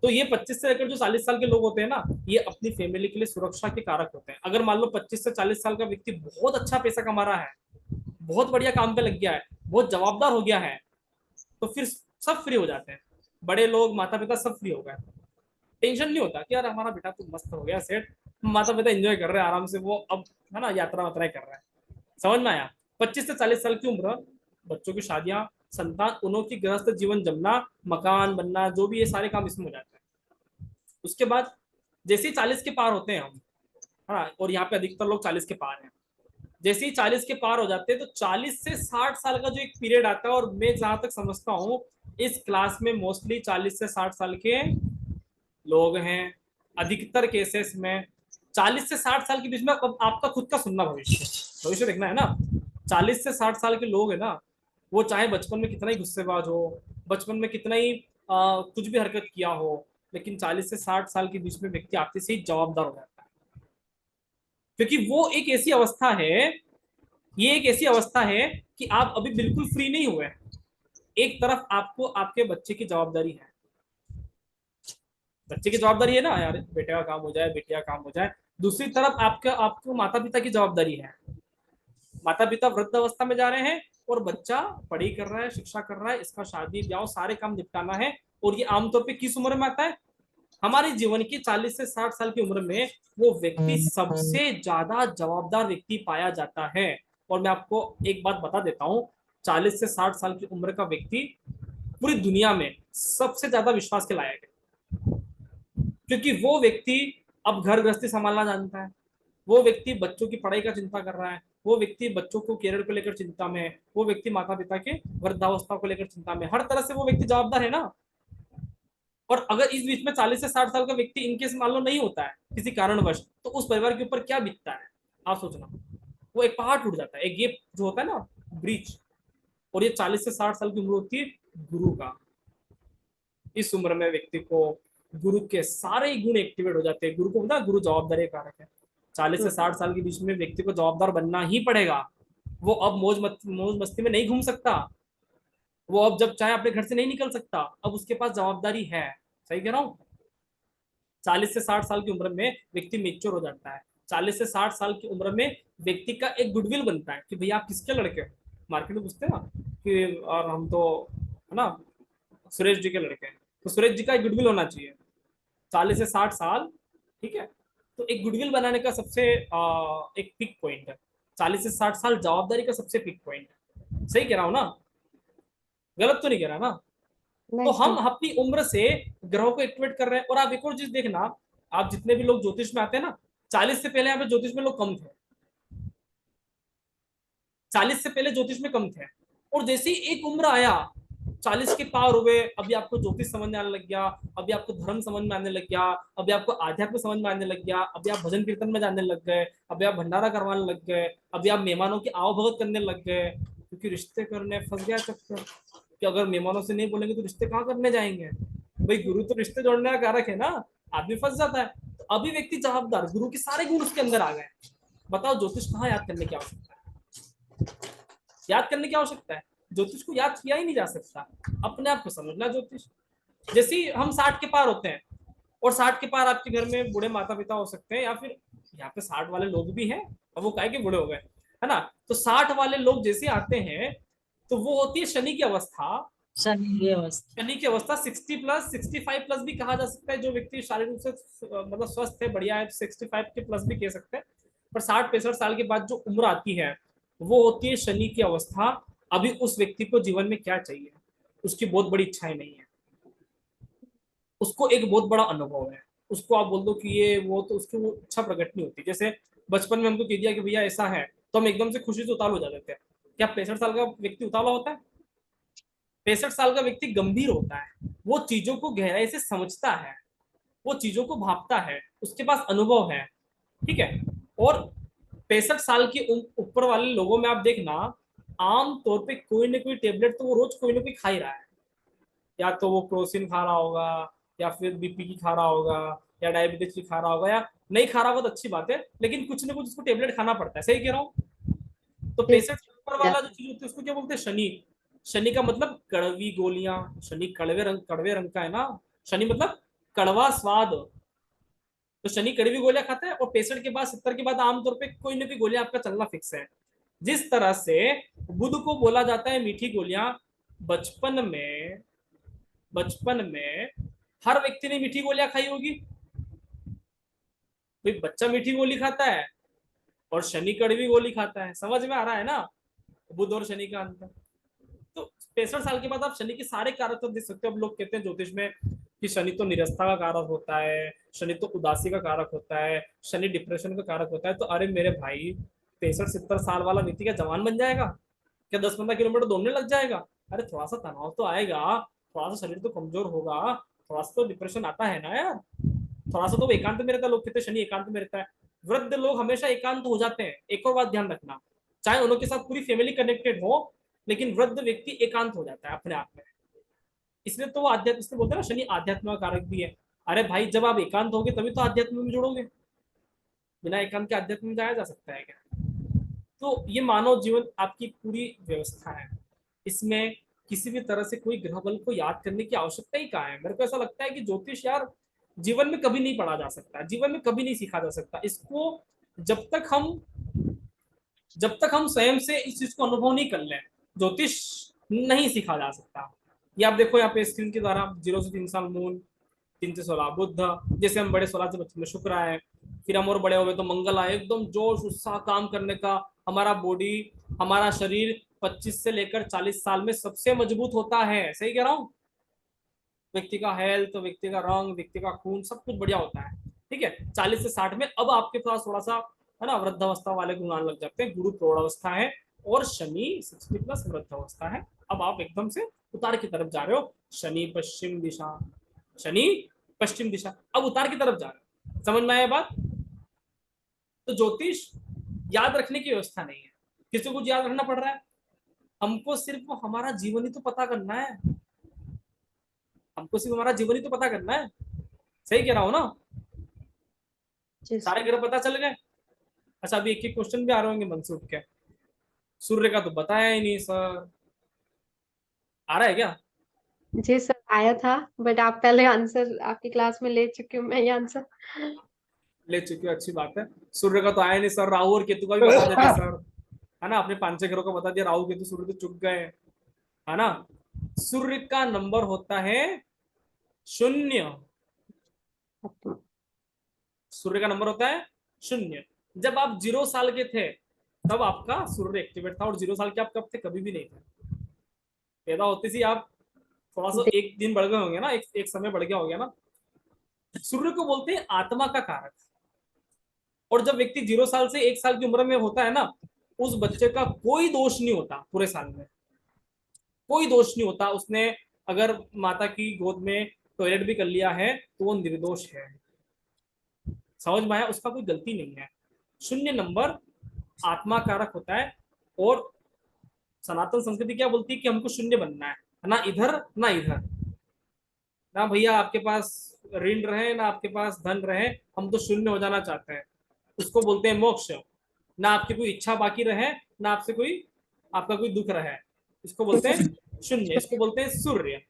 तो ये 25 से लेकर जो 40 साल के लोग होते हैं ना, ये अपनी फैमिली के लिए सुरक्षा के कारक होते हैं। अगर मान लो 25 से 40 साल का व्यक्ति बहुत अच्छा पैसा कमा रहा है, बहुत बढ़िया काम पे लग गया है, बहुत जवाबदार हो गया है, तो फिर सब फ्री हो जाते हैं। बड़े लोग, माता पिता सब फ्री हो गए। टेंशन नहीं होता कि यार हमारा बेटा तो मस्त हो गया, सेट, माता पिता एंजॉय कर रहे हैं आराम से, वो अब है ना यात्रा वात्रा कर रहा है। समझ में आया? 25 से 40 साल की उम्र, बच्चों की शादियां, संतान, उन्हों की गृहस्थ जीवन जमना, मकान बनना, जो भी ये सारे काम इसमें हो जाते हैं। उसके बाद जैसे ही 40 के पार होते हैं हम, हाँ, और यहाँ पे अधिकतर लोग 40 के पार हैं। जैसे ही 40 के पार हो जाते हैं तो 40 से 60 साल का जो एक पीरियड आता है, और मैं जहां तक समझता हूँ इस क्लास में मोस्टली 40 से 60 साल के लोग हैं। अधिकतर केसेस में 40 से 60 साल के बीच में आपका खुद का सुनना, भविष्य देखना है ना। 40 से 60 साल के लोग है ना, वो चाहे बचपन में कितना ही गुस्सेबाज हो, बचपन में कितना ही कुछ भी हरकत किया हो, लेकिन 40 से 60 साल के बीच में व्यक्ति आते से ही जवाबदार हो जाता है, क्योंकि वो एक ऐसी अवस्था है, ये एक ऐसी अवस्था है कि आप अभी बिल्कुल फ्री नहीं हुए। एक तरफ आपको आपके बच्चे की जवाबदारी है, बच्चे की जवाबदारी है ना यार, बेटे का काम हो जाए, बेटे का काम हो जाए। दूसरी तरफ आपको माता पिता की जवाबदारी है। माता पिता वृद्ध अवस्था में जा रहे हैं और बच्चा पढ़ाई कर रहा है, शिक्षा कर रहा है, इसका शादी ब्याह सारे काम निपटाना है। और ये आमतौर पे किस उम्र में आता है? हमारे जीवन की 40 से 60 साल की उम्र में वो व्यक्ति सबसे ज्यादा जवाबदार व्यक्ति पाया जाता है। और मैं आपको एक बात बता देता हूँ, 40 से 60 साल की उम्र का व्यक्ति पूरी दुनिया में सबसे ज्यादा विश्वास के लायक है, क्योंकि वो व्यक्ति अब घर गृहस्थी संभालना जानता है, वो व्यक्ति बच्चों की पढ़ाई का चिंता कर रहा है, वो व्यक्ति बच्चों को कैरियर को लेकर चिंता में है, वो व्यक्ति माता पिता के वृद्धावस्था को लेकर चिंता में, हर तरह से वो व्यक्ति जवाबदार है ना। और अगर इस बीच में 40 से 60 साल का व्यक्ति इनकेस मान लो नहीं होता है किसी कारणवश, तो उस परिवार के ऊपर क्या बीतता है आप सोचना। वो एक पहाड़ टूट जाता है, एक गेप जो होता है ना, ब्रिज। और ये 40 से 60 साल की उम्र होती है गुरु का। इस उम्र में व्यक्ति को गुरु के सारे गुण एक्टिवेट हो जाते हैं। गुरु को पता, गुरु जवाबदारी कारक है। 40 से 60 साल के बीच में व्यक्ति को जवाबदार बनना ही पड़ेगा। वो अब मौज मस्ती में नहीं घूम सकता, वो अब जब चाहे अपने घर से नहीं निकल सकता, अब उसके पास जवाबदारी है। सही कह रहा हूँ? 40 से 60 साल की उम्र में व्यक्ति मेच्योर हो जाता है। 40 से 60 साल की उम्र में व्यक्ति का एक गुडविल बनता है कि भैया आप किसके लड़के हो। मार्केट में पूछते हैं ना कि और हम तो है ना सुरेश जी के लड़के हैं, तो सुरेश जी का एक गुडविल होना चाहिए। 40 से 60 साल, ठीक है, तो एक गुडविल बनाने का सबसे एक पिक पॉइंट है। 40 से 60 साल जवाबदारी का सबसे पिक पॉइंट है। सही कह रहा हूँ ना? गलत तो नहीं कह रहा ना? तो हम अपनी उम्र से ग्रहों को एक्टिवेट कर रहे हैं। और आप एक और चीज देखना, आप जितने भी लोग ज्योतिष में आते हैं ना, 40 से पहले यहाँ पे ज्योतिष में लोग कम थे। 40 से पहले ज्योतिष में कम थे, और जैसे ही एक उम्र आया 40 के पार हुए, अभी आपको ज्योतिष समझ में आने लग गया, अभी आपको धर्म समझ में आने लग गया, अभी आपको आध्यात्म समझ में आने लग गया, अभी आप भजन कीर्तन में जाने लग गए, अभी आप भंडारा करवाने लग गए, अभी आप मेहमानों की आवभगत करने लग गए, क्योंकि रिश्ते करने फंस गया चक्कर कि अगर मेहमानों से नहीं बोलेंगे तो रिश्ते कहाँ करने जाएंगे। भाई गुरु तो रिश्ते जोड़ने का कारक है ना, आदमी फंस जाता है। तो अभी व्यक्ति जवाबदार, गुरु के सारे गुण उसके अंदर आ गए। बताओ ज्योतिष कहाँ याद करने की आवश्यकता है? याद करने की आवश्यकता है? ज्योतिष को याद किया ही नहीं जा सकता, अपने आप को समझना ज्योतिष। जैसे ही हम 60 के पार होते हैं, और 60 के पार आपके घर में बूढ़े माता पिता हो सकते हैं, या फिर यहाँ पे 60 वाले लोग भी हैं, अब वो काहे के बूढ़े हो गए, है ना। तो 60 वाले लोग जैसे आते हैं तो वो होती है शनि की अवस्था। शनि की अवस्था 60 प्लस 65 प्लस भी कहा जा सकता है। जो व्यक्ति शारीरिक रूप से मतलब स्वस्थ है, बढ़िया है, 65 के प्लस भी कह सकते हैं। पर 60-65 साल के बाद जो उम्र आती है वो होती है शनि की अवस्था। अभी उस व्यक्ति को जीवन में क्या चाहिए, उसकी बहुत बड़ी इच्छाएं नहीं है, उसको एक बहुत बड़ा अनुभव है। उसको आप बोल दो कि ये वो, तो उसकी वो इच्छा प्रकट नहीं होती। जैसे बचपन में हमको कह दिया कि भैया ऐसा है, तो हम एकदम से खुशी से उतावल हो जाते हैं। क्या 65 साल का व्यक्ति उतावला होता है? 65 साल का व्यक्ति गंभीर होता है, वो चीजों को गहराई से समझता है, वो चीजों को भापता है, उसके पास अनुभव है, ठीक है। और 65 साल के ऊपर वाले लोगों में आप देखना, आम तौर पे कोई ना कोई टेबलेट तो वो रोज कोई ना कोई खा ही रहा है। या तो वो क्रोसिन खा रहा होगा, या फिर बीपी की खा रहा होगा, या डायबिटीज की खा रहा होगा, या नहीं खा रहा होगा तो अच्छी बात है, लेकिन कुछ ना कुछ उसको टेबलेट खाना पड़ता है। सही कह रहा हूँ? तो 65 ऊपर वाला जो चीज होती है उसको क्या बोलते हैं? शनि। शनि का मतलब कड़वी गोलियां। शनि कड़वे रंग का है ना। शनि मतलब कड़वा स्वाद। तो शनि कड़वी गोलियां खाता है, और 65 के बाद 70 के बाद आमतौर पे कोई ना कोई गोलियां आपका चलना फिक्स है। जिस तरह से बुध को बोला जाता है मीठी गोलियां, बचपन में हर व्यक्ति ने मीठी गोलियां खाई होगी। कोई बच्चा मीठी गोली खाता है और शनि कड़वी गोली खाता है। समझ में आ रहा है ना बुध और शनि का अंतर? तो 65 साल के बाद आप शनि के सारे कारक तो देख सकते हो। अब लोग कहते हैं ज्योतिष में कि शनि तो निरस्ता का कारक होता है, शनि तो उदासी का कारक होता है, शनि डिप्रेशन का कारक होता है। तो अरे मेरे भाई, 65-70 साल वाला व्यक्ति क्या जवान बन जाएगा? क्या 10-15 किलोमीटर दौड़ने लग जाएगा? अरे थोड़ा सा तनाव तो आएगा, थोड़ा सा शरीर तो कमजोर होगा, थोड़ा सा तो डिप्रेशन आता है ना यार, थोड़ा सा तो एकांत में रहता है। लोग कहते हैं शनि एकांत में रहता है। वृद्ध लोग हमेशा एकांत हो जाते हैं। एक और बात ध्यान रखना, चाहे उनके साथ पूरी फैमिली कनेक्टेड हो, लेकिन वृद्ध व्यक्ति एकांत हो जाता है अपने आप में। इसलिए तो वो आध्यात्म, इसलिए बोलते हैं ना शनि आध्यात्म का कारक भी है। अरे भाई, जब आप एकांत होगे तभी तो आध्यात्म में जुड़ोगे। बिना एकांत के आध्यात्म में जाया जा सकता है क्या? तो ये मानव जीवन आपकी पूरी व्यवस्था है, इसमें किसी भी तरह से कोई ग्रह बल को याद करने की आवश्यकता ही कहाँ है। मेरे को ऐसा लगता है कि ज्योतिष यार जीवन में कभी नहीं पढ़ा जा सकता, जीवन में कभी नहीं सीखा जा सकता इसको, जब तक हम स्वयं से इस चीज को अनुभव नहीं कर लें, ज्योतिष नहीं सीखा जा सकता। ये आप देखो यहाँ पे स्क्रीन के द्वारा 0 से 3 साल मून, 3 से 16 बुध, जैसे हम बड़े 16 से बच्चे में शुक्र आए, फिर हम और बड़े हो गए तो मंगल आए, एकदम जोश उत्साह काम करने का। हमारा बॉडी, हमारा शरीर 25 से लेकर 40 साल में सबसे मजबूत होता है, सही कह रहा हूँ? व्यक्ति का हेल्थ, व्यक्ति का रंग, व्यक्ति का खून, सब कुछ बढ़िया होता है, ठीक है। 40 से 60 में अब आपके पास थोड़ा सा है ना वृद्धावस्था वाले गुण आने लग जाते हैं, गुरु प्रौढ़ावस्था है और शनि 60 प्लस वृद्धावस्था है। अब आप एकदम से उतार की तरफ जा रहे हो, शनि पश्चिम दिशा, शनि पश्चिम दिशा, अब उतार की तरफ जा रहे हो। समझ में आया बात? तो ज्योतिष याद रखने की व्यवस्था नहीं है, किसी को याद रखना पड़ रहा है? हमको सिर्फ हमारा जीवन ही तो पता करना है, हमको सिर्फ हमारा जीवन ही तो पता करना है, सही कह रहा हूं ना? सारे ग्रह पता चल गए। अच्छा, अभी एक क्वेश्चन भी आ रहे होंगे मन से उठ के, सूर्य का तो बताया ही नहीं सर, आ रहा है क्या? जी सर आया था, बट आप पहले आंसर आपकी क्लास में ले चुकी हूँ मैं ये आंसर। ले चुके हो, अच्छी बात है। सूर्य का तो आया नहीं सर, राहु और केतु का भी बता देते सर, है ना? अपने 5-6 ग्रहों का बता दिया, राहु केतु सूर्य तो चुक गए, है ना? सूर्य का नंबर होता है 0, सूर्य का नंबर होता है 0। जब आप 0 साल के थे तब आपका सूर्य एक्टिवेट था, और 0 साल के आप कब थे? कभी भी नहीं थे। पैदा होते ही आप थोड़ा सा एक दिन बढ़ गए होंगे ना, एक समय बढ़ गया हो गया ना। सूर्य को बोलते हैं आत्मा का कारक, और जब व्यक्ति 0 साल से 1 साल की उम्र में होता है ना, उस बच्चे का कोई दोष नहीं होता, पूरे साल में कोई दोष नहीं होता। उसने अगर माता की गोद में टॉयलेट भी कर लिया है तो वो निर्दोष है, समझ में आया? उसका कोई गलती नहीं है। 0 नंबर आत्मा कारक होता है, और सनातन संस्कृति क्या बोलती है कि हमको 0 बनना है, ना इधर ना इधर, ना भैया आपके पास ऋण रहे ना आपके पास धन रहे, हम तो 0 हो जाना चाहते हैं, उसको बोलते हैं मोक्ष। ना आपकी कोई इच्छा बाकी रहे, ना आपसे कोई आपका कोई दुख रहे, इसको बोलते हैं 0, इसको बोलते हैं सूर्य।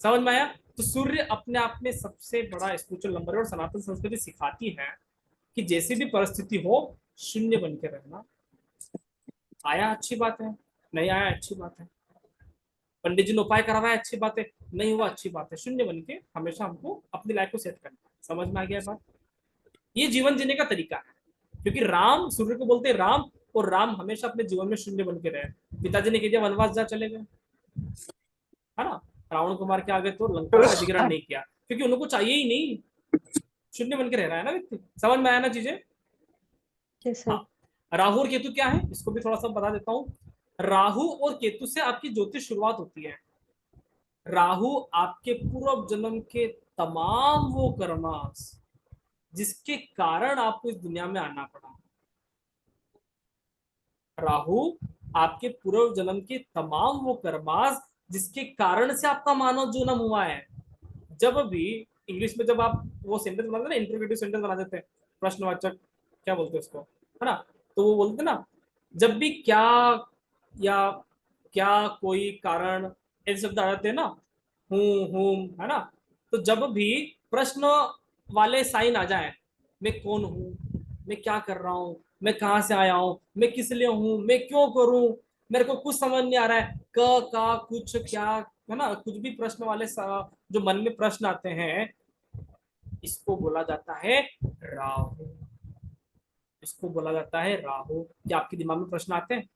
समझ में आया? तो सूर्य अपने आप में सबसे बड़ा स्पिरिचुअल नंबर है, और सनातन संस्कृति सिखाती है कि जैसी भी परिस्थिति हो 0 बन के रहना। आया अच्छी बात है, नहीं आया अच्छी बात है, पंडित जी ने उपाय करवाया अच्छी बात है, नहीं हुआ अच्छी बात है, 0 बन के हमेशा हमको अपनी लाइफ को सेट करना। समझ में आ गया बात? ये जीवन जीने का तरीका है, क्योंकि राम, सूर्य को बोलते हैं राम, और राम हमेशा अपने जीवन में 0 बन के रहे। पिताजी ने कह दिया वनवास जा, चले गए, है ना? रावण कुमार के आगे तो लंका का अधिग्रहण नहीं किया, क्योंकि उनको चाहिए ही नहीं, 0 बन के रह रहा है ना व्यक्ति। समझ में आया ना चीजें? हाँ। राहु और केतु क्या है, इसको भी थोड़ा सा बता देता हूँ। राहु और केतु से आपकी ज्योतिष शुरुआत होती है। राहु आपके पूर्व जन्म के तमाम वो कर्मास जिसके कारण आपको इस दुनिया में आना पड़ा। राहु आपके पूर्व जन्म के तमाम वो कर्मास जिसके कारण से आपका मानव जन्म हुआ है। जब भी इंग्लिश में जब आप वो सेंटेंस बनाते हैं ना, इंटरोगेटिव सेंटेंस बना देते हैं, प्रश्नवाचक क्या बोलते हैं उसको, है ना? तो वो बोलते हैं ना, जब भी क्या या क्या कोई कारण ऐसे शब्द आ जाते हैं ना, हूं, है ना? तो जब भी प्रश्न वाले साइन आ जाए, मैं कौन हूं, मैं क्या कर रहा हूं, मैं कहाँ से आया हूं, मैं किस लिए हूं, मैं क्यों करूं, मेरे को कुछ समझ नहीं आ रहा है, का कुछ क्या, है ना? कुछ भी प्रश्न वाले जो मन में प्रश्न आते हैं, इसको बोला जाता है राहु, इसको बोला जाता है राहु। क्या आपके दिमाग में प्रश्न आते हैं?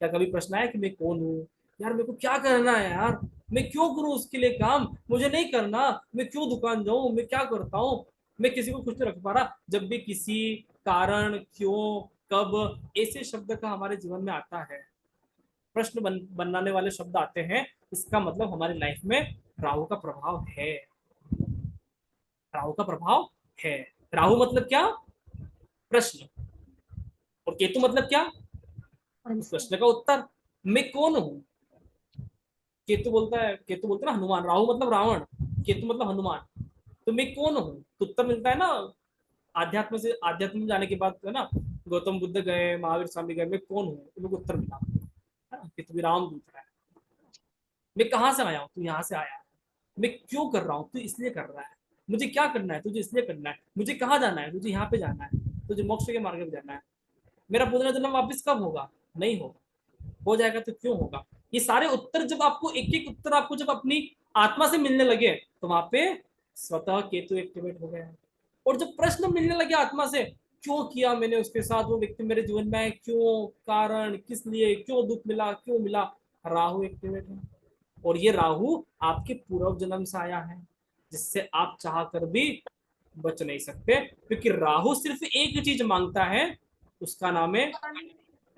क्या कभी प्रश्न आया कि मैं कौन हूँ यार, मेरे को क्या करना है यार, मैं क्यों करूँ उसके लिए काम, मुझे नहीं करना, मैं क्यों दुकान जाऊं, मैं क्या करता हूँ, मैं किसी को खुश नहीं रख पा रहा। जब भी किसी कारण, क्यों, कब, ऐसे शब्द का हमारे जीवन में आता है, प्रश्न बनाने वाले शब्द आते हैं, इसका मतलब हमारी लाइफ में राहु का प्रभाव है। राहु का प्रभाव है। राहु मतलब क्या? प्रश्न, और केतु मतलब क्या? प्रश्न का उत्तर, मैं कौन हूं। केतु बोलता है ना हनुमान, राहु मतलब रावण, केतु मतलब हनुमान। तो मैं कौन हूँ? तो उत्तर मिलता है ना आध्यात्म से, आध्यात्म में जाने के बाद है ना, गौतम बुद्ध गए, महावीर स्वामी गए, मैं कौन हूँ, तो मेरे को उत्तर मिला है ना कि तू राम दूत है। मैं कहाँ से आया हूँ? तू यहाँ से आया है। मैं क्यों कर रहा हूँ? तू इसलिए कर रहा है। मुझे क्या करना है? तुझे इसलिए करना है। मुझे कहाँ जाना है? तुझे यहाँ पे जाना है। तुझे मोक्ष के मार्ग पे जाना है। मेरा पुनर्जन्म वापस कब होगा? नहीं होगा। हो जाएगा तो क्यों होगा? ये सारे उत्तर जब आपको, एक एक उत्तर आपको जब अपनी आत्मा से मिलने लगे, तो वहां पे स्वतः केतु एक्टिवेट हो गया। और जब प्रश्न मिलने लगे आत्मा से, क्यों किया मैंने उसके साथ, वो व्यक्ति मेरे जीवन में, क्यों, कारण किस लिए, क्यों दुख मिला, क्यों मिला, राहु एक्टिवेट है। और ये राहु आपके पूर्व जन्म से आया है, जिससे आप चाह कर भी बच नहीं सकते, क्योंकि राहु सिर्फ एक चीज मांगता है, उसका नाम है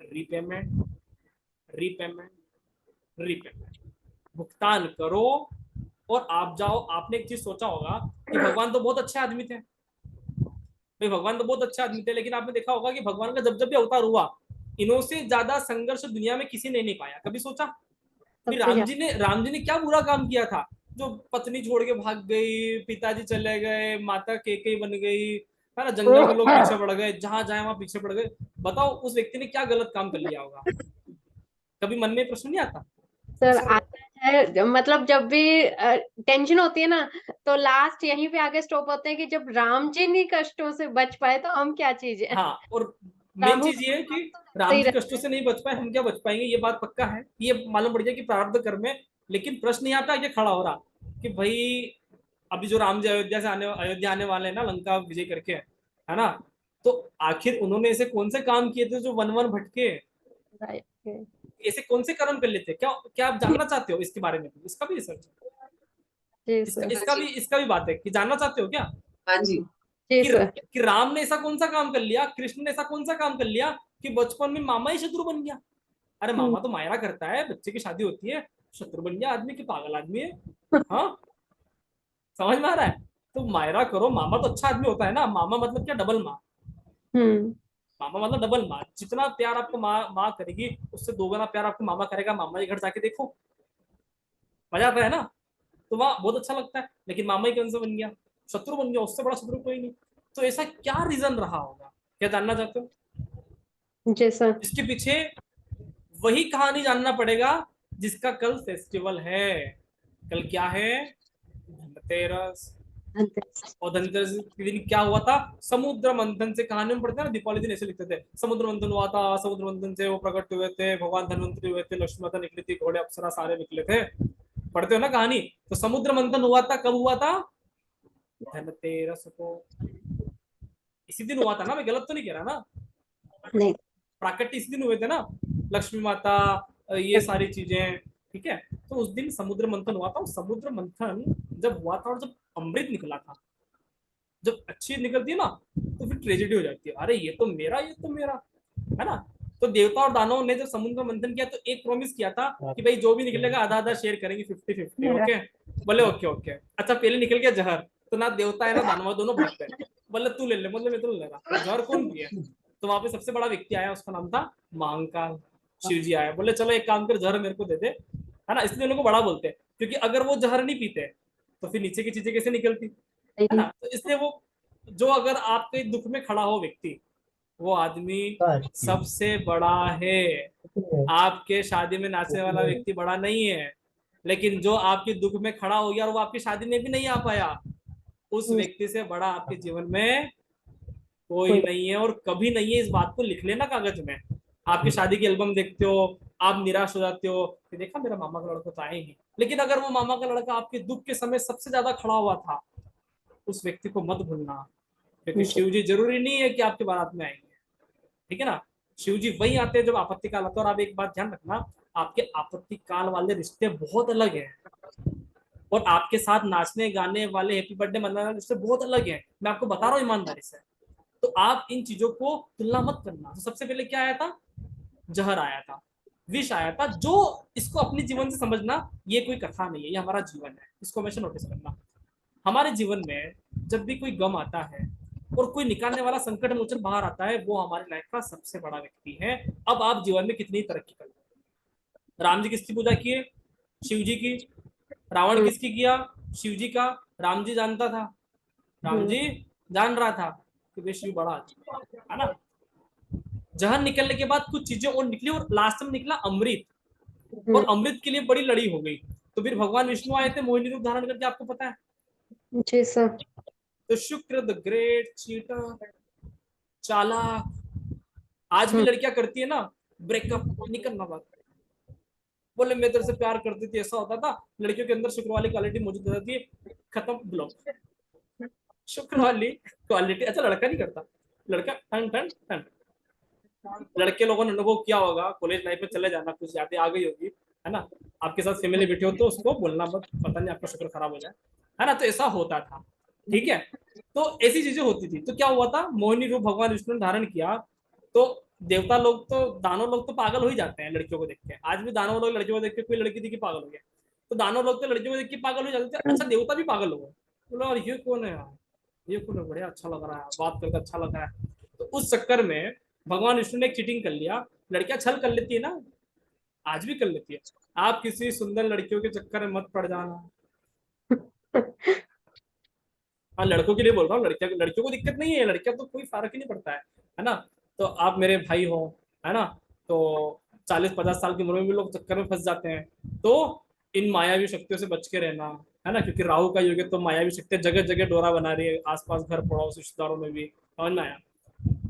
रीपेमेंट। रीपेमेंट, रीपेमेंट, भुगतान करो और आप जाओ। आपने एक चीज सोचा होगा कि भगवान तो बहुत अच्छे आदमी थे भाई, भगवान तो बहुत अच्छे आदमी थे, लेकिन आपने देखा होगा कि भगवान का जब जब भी अवतार हुआ, इन्हों से ज्यादा संघर्ष दुनिया में किसी ने नहीं पाया। कभी सोचा कि राम जी ने क्या बुरा काम किया था, जो पत्नी छोड़ के भाग गई, पिताजी चले गए, माता केकई बन गई, है ना, जंगल में लोग पीछे पड़ गए, जहां जाए वहां पीछे पड़ गए। बताओ उस व्यक्ति ने क्या गलत काम कर लिया होगा? कभी मन में प्रश्न नहीं आता? सर आता है, मतलब जब भी टेंशन होती है ना, तो लास्ट यहीं पे आगे स्टॉप होते हैं कि जब राम जी नहीं कष्टों से बच पाए तो हम क्या चीज है। हाँ, और मेन चीज ये है कि राम जी कष्टों से नहीं बच पाए, हम क्या बच पाएंगे? ये बात पक्का है, ये मालूम पड़ गया कि प्रारब्ध कर्म में। लेकिन प्रश्न यहाँ पे आके खड़ा हो रहा कि भाई अभी जो राम जी अयोध्या आने वाले हैं ना, लंका विजय करके, है ना, तो आखिर उन्होंने ऐसे कौन से काम किए थे जो वन वन भटके? ऐसे कौन से कर्म कर लेते? क्या क्या आप जानना चाहते हो इसके बारे में? इसका भी रिसर्च है, इसका भी बात है कि जानना चाहते हो क्या? हाँ जी। कि राम ने ऐसा कौन सा काम कर लिया, कृष्ण ने ऐसा कौन सा काम कर लिया कि बचपन में मामा ही शत्रु बन गया? अरे मामा तो मायरा करता है, बच्चे की शादी होती है, शत्रु बन गया आदमी, की पागल आदमी है। हाँ, समझ में आ रहा है? तो मायरा करो, मामा तो अच्छा आदमी होता है ना। मामा मतलब क्या? डबल माँ। मामा मतलब डबल माँ। जितना प्यार आपको माँ करेगी, उससे दोगुना प्यार आपको मामा करेगा। मामा के घर जाके देखो, मजा आता है ना, तो वहां बहुत अच्छा लगता है। लेकिन मामा ही कौन सा बन गया? शत्रु बन गया, उससे बड़ा शत्रु कोई नहीं। तो ऐसा क्या रीजन रहा होगा? क्या जानना चाहते हो? जी सर। इसके पीछे वही कहानी जानना पड़ेगा जिसका कल फेस्टिवल है। कल क्या है? धनतेरस। और धनतेरस के दिन क्या हुआ था? समुद्र मंथन से, कहानी में पढ़ते हैं ना, दीपावली दिन ऐसे लिखते थे, समुद्र मंथन हुआ था, समुद्र मंथन से वो प्रकट हुए थे, भगवान धनवंतरी हुए थे, लक्ष्मी माता निकली थी, घोड़े अप्सरा सारे निकले थे। पढ़ते हो ना कहानी? तो समुद्र मंथन हुआ था, कब हुआ था? धनतेरस को। इसी दिन हुआ था ना? मैं गलत तो नहीं कह रहा ना? नहीं, प्राकट्य इसी दिन हुए थे ना, लक्ष्मी माता, ये सारी चीजें, ठीक है। तो उस दिन समुद्र मंथन हुआ था। समुद्र मंथन जब हुआ था और जब अमृत निकला था, जब अच्छी निकलती है ना, तो फिर ट्रेजेडी हो जाती है। अरे ये तो मेरा, ये तो मेरा, है ना। तो देवता और दानवों ने जब समुद्र मंथन किया, तो एक प्रॉमिस किया था कि भाई जो भी निकलेगा आधा आधा शेयर करेंगे, 50-50। ओके, बोले ओके ओके। अच्छा, पहले निकल गया जहर, तो ना देवता है ना दानव, दोनों भाग गए। बोले तू ले ले, बोले मैं तो ले रहा। जहर कौन पिए? तो वहां पे सबसे बड़ा व्यक्ति आया, उसका नाम था महाकाल। शिव जी आया, बोले चलो एक काम कर, जहर मेरे को दे दे, है ना। इसलिए उनको बड़ा बोलते हैं, क्योंकि अगर वो जहर नहीं पीते तो फिर नीचे की चीजें कैसे निकलती, है ना। तो इसलिए वो, जो अगर आपके दुख में खड़ा हो व्यक्ति, वो आदमी सबसे बड़ा है। आपके शादी में नाचने वाला व्यक्ति बड़ा नहीं है, लेकिन जो आपके दुख में खड़ा हो गया और वो आपकी शादी में भी नहीं आ पाया, उस व्यक्ति से बड़ा आपके जीवन में कोई नहीं है और कभी नहीं है। इस बात को लिख लेना कागज में। आपकी शादी की एल्बम देखते हो, आप निराश हो जाते हो कि देखा मेरा मामा का लड़का तो आए ही, लेकिन अगर वो मामा का लड़का आपके दुख के समय सबसे ज्यादा खड़ा हुआ था, उस व्यक्ति को मत भूलना, क्योंकि शिव जी जरूरी नहीं है कि आपके बारात में आएंगे, ठीक है ना। शिव जी वही आते हैं जब आपत्ति काल आता है। और आप एक बात ध्यान रखना, आपके आपत्ति काल वाले रिश्ते बहुत अलग हैं, और आपके साथ नाचने गाने वाले, हैप्पी बर्थडे मनाने वाले रिश्ते बहुत अलग हैं। मैं आपको बता रहा हूँ ईमानदारी से। तो आप इन चीजों को तुलना मत करना। तो सबसे पहले क्या आया था? जहर आया था, विष आया था। जो इसको अपने जीवन से समझना, ये कोई कथा नहीं है, ये हमारा जीवन है। इसको हमेशा नोटिस करना। हमारे जीवन में जब भी कोई गम आता है और कोई निकालने वाला संकट मोचन बाहर आता है, वो हमारे लाइफ का सबसे बड़ा व्यक्ति है। अब आप जीवन में कितनी तरक्की कर लो। राम जी किसकी पूजा किए? शिव जी की। रावण किसकी किया? शिव जी का। राम जी जानता था राम जी जान रहा था कि वे शिव बड़ा है ना। जहर निकलने के बाद कुछ चीजें और निकली और लास्ट में निकला अमृत, और अमृत के लिए बड़ी लड़ी हो गई। तो फिर भगवान विष्णु आए थे मोहिनी रूप धारण करके, आपको पता है। जी सर। तो शुक्र द ग्रेट चीटर, चालाक, आज भी लड़कियां करती है ना, ब्रेकअप नहीं करना बात, बोले मैं तेरे से प्यार करती थी, ऐसा होता था। लड़कियों के अंदर शुक्र वाली क्वालिटी मौजूद रहती है, खत्म, ब्लॉक। शुक्र वाली क्वालिटी, अच्छा लड़का नहीं करता, लड़का टन टन टन। लड़के लोगों ने अनुभव किया होगा, कॉलेज लाइफ में चले जाना, कुछ यादें आ गई होगी, है ना। आपके साथ फैमिली बैठे हो तो उसको बोलना मत, पता नहीं आपका शुक्र खराब हो जाए, है ना। तो ऐसा होता था, ठीक है। तो ऐसी चीजें होती थी। तो क्या हुआ था, मोहिनी रूप भगवान विष्णु ने धारण किया, तो देवता लोग तो, दानव लोग तो पागल हो ही जाते हैं लड़कियों को देख के। आज भी दानव लोग लड़कियों को देख के, कोई लड़की देखी पागल हो गया, तो दानव लोग तो लड़कियों को देख के पागल हो जाते थे। अच्छा देवता भी पागल हो गए, बोला और ये कौन है यार, ये कौन है, बढ़िया अच्छा लग रहा है, बात करके अच्छा लग रहा है। तो उस चक्कर में भगवान विष्णु ने चीटिंग कर लिया। लड़कियां छल कर लेती है ना, आज भी कर लेती है। आप किसी सुंदर लड़कियों के चक्कर में मत पड़ जाना। हाँ लड़कों के लिए बोल रहा हूँ, लड़कियों को दिक्कत नहीं है, लड़कियां तो कोई फर्क ही नहीं पड़ता है ना। तो आप मेरे भाई हो, है ना, तो 40-50 साल की उम्र में भी लोग चक्कर में फंस जाते हैं। तो इन मायावी शक्तियों से बच के रहना, है ना, क्योंकि राहु का युग है, तो मायावी शक्तियां जगह जगह डोरा बना रही है, आसपास घर पड़ोस रिश्तेदारों में भी, समझ में आया।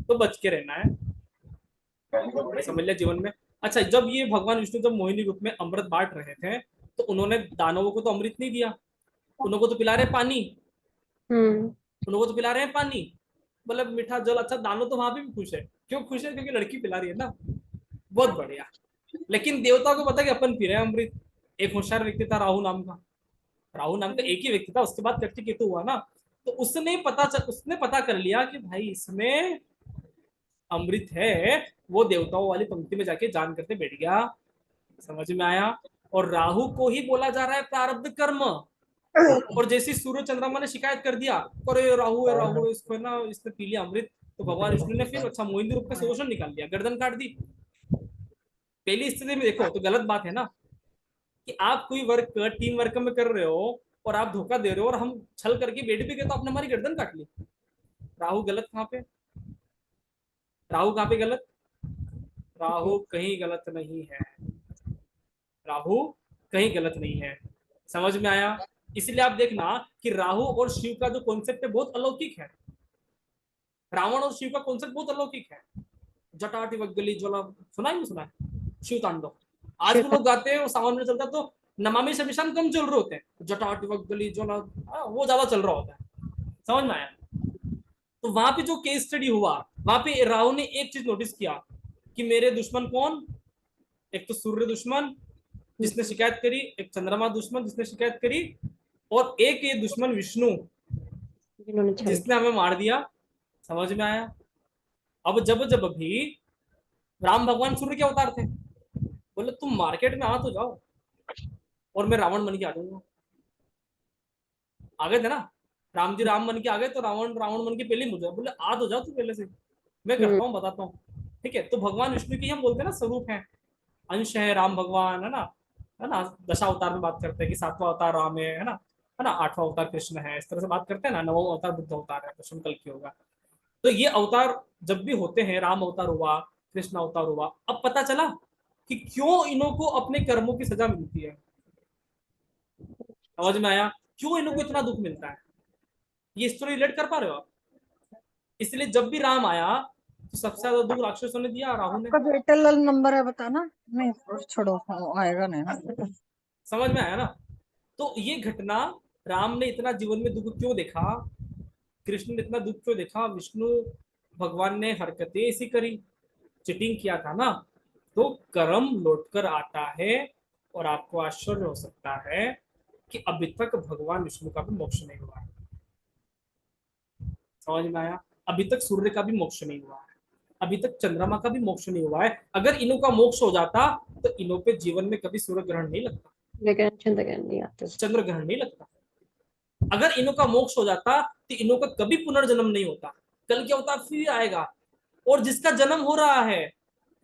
तो बच के रहना है, समझ लिया जीवन में। अच्छा जब ये भगवान विष्णु जब मोहिनी रूप में अमृत बांट रहे थे, तो उन्होंने दानवों को तो अमृत नहीं दिया, उनको तो पिला रहे पानी, उनको तो पिला रहे हैं पानी, मतलब मीठा जल। अच्छा दानव तो वहां भी खुश है, क्यों खुश है, क्योंकि लड़की पिला रही है ना, बहुत बढ़िया। लेकिन देवता को पता कि अपन पी रहे हैं अमृत। एक होशियार व्यक्ति था राहु नाम का, राहु नाम का एक ही व्यक्ति था, उसके बाद कट्टी केतु हुआ ना, तो उसने पता कर लिया कि भाई इसमें अमृत है। वो देवताओं वाली पंक्ति में जाके जान करते बैठ गया, समझ में आया। और राहु को ही बोला जा रहा है प्रारब्ध कर्म। और जैसे सूर्य चंद्रमा ने शिकायत कर दिया, अरे राहु है, राहु है, इसको है ना, इसने पी लिया अमृत, तो भगवान विष्णु ने फिर अच्छा मोहिनी रूप का सोल्यूशन निकाल दिया, गर्दन काट दी। पहली स्थिति में देखो तो गलत बात है ना, कि आप कोई वर्क टीम वर्क में कर रहे हो और आप धोखा दे रहे हो, और हम छल करके बैठ भी गए तो आपने हमारी गर्दन काट ली। राहु गलत कहाँ पे, राहु कहाँ पे गलत, राहु कहीं गलत नहीं है, राहु कहीं गलत नहीं है, समझ में आया। इसलिए आप देखना कि राहु और शिव का जो कॉन्सेप्ट है बहुत अलौकिक है। रावण और शिव का कॉन्सेप्ट बहुत अलौकिक है। जटाटी वग्गली ज्वाला सुना ही नहीं सुना है, शिव तांडव आज भी लोग गाते हैं, सावन में चलता है, तो नमामि शमशान कम चल रहे होते हैं, जटाटी वग्गली ज्वाला वो ज्यादा चल रहा होता है, समझ में आया। तो वहां पे जो केस स्टडी हुआ, वहां पे राहु ने एक चीज नोटिस किया कि मेरे दुश्मन कौन, एक तो सूर्य दुश्मन जिसने शिकायत करी, एक चंद्रमा दुश्मन जिसने शिकायत करी, और एक ये दुश्मन विष्णु जिसने हमें मार दिया, समझ में आया। अब जब भी राम भगवान सूर्य के अवतार थे, बोले तुम मार्केट में आ तो जाओ और मैं रावण बन के आ जाऊंगा। आ गए थे ना, राम जी राम बन के आ गए, तो रावण बन के पहले मुझे बोले आ तो जाओ तू पहले से, मैं करता हूँ बताता हूँ, ठीक है। तो भगवान विष्णु की हम बोलते हैं ना स्वरूप है, अंश है राम भगवान, है ना। दशावतार में बात करते हैं कि 7वां अवतार राम है ना, 8वां अवतार कृष्ण है, इस तरह से बात करते हैं ना। 9वां अवतार बुद्ध अवतार है, तो कल की होगा। तो ये अवतार जब भी होते हैं, राम अवतार हुआ, कृष्ण अवतार हुआ, अब पता चला कि क्यों इन्हों को अपने कर्मों की सजा मिलती है, समझ में आया, क्यों इन्हों को इतना दुख मिलता है। ये स्टोरी रिलेट कर पा रहे हो आप। इसलिए जब भी राम आया तो सबसे ज्यादा दुख राक्षसों ने दिया, राहु ने। आपका एयरटेल नंबर है बताना, नहीं छोड़ो आएगा नहीं, समझ में आया ना। तो ये घटना, राम ने इतना जीवन में दुख क्यों देखा, कृष्ण ने इतना दुख क्यों देखा, विष्णु भगवान ने हरकतें ऐसी करी, चिटिंग किया था ना, तो कर्म लौटकर आता है। और आपको आश्चर्य हो सकता है कि अभी तक भगवान विष्णु का भी मोक्ष नहीं हुआ है, समझ में आया। अभी तक सूर्य का भी मोक्ष नहीं हुआ है, अभी तक चंद्रमा का भी मोक्ष नहीं हुआ है। अगर इन्हों का मोक्ष हो जाता तो इन्हों पे जीवन में कभी सूर्य ग्रहण नहीं लगता, चंद्र ग्रहण नहीं लगता। अगर इन्हों का मोक्ष हो जाता तो इन्हों का कभी पुनर्जन्म नहीं होता, कल के अवतार फिर आएगा। और जिसका जन्म हो रहा है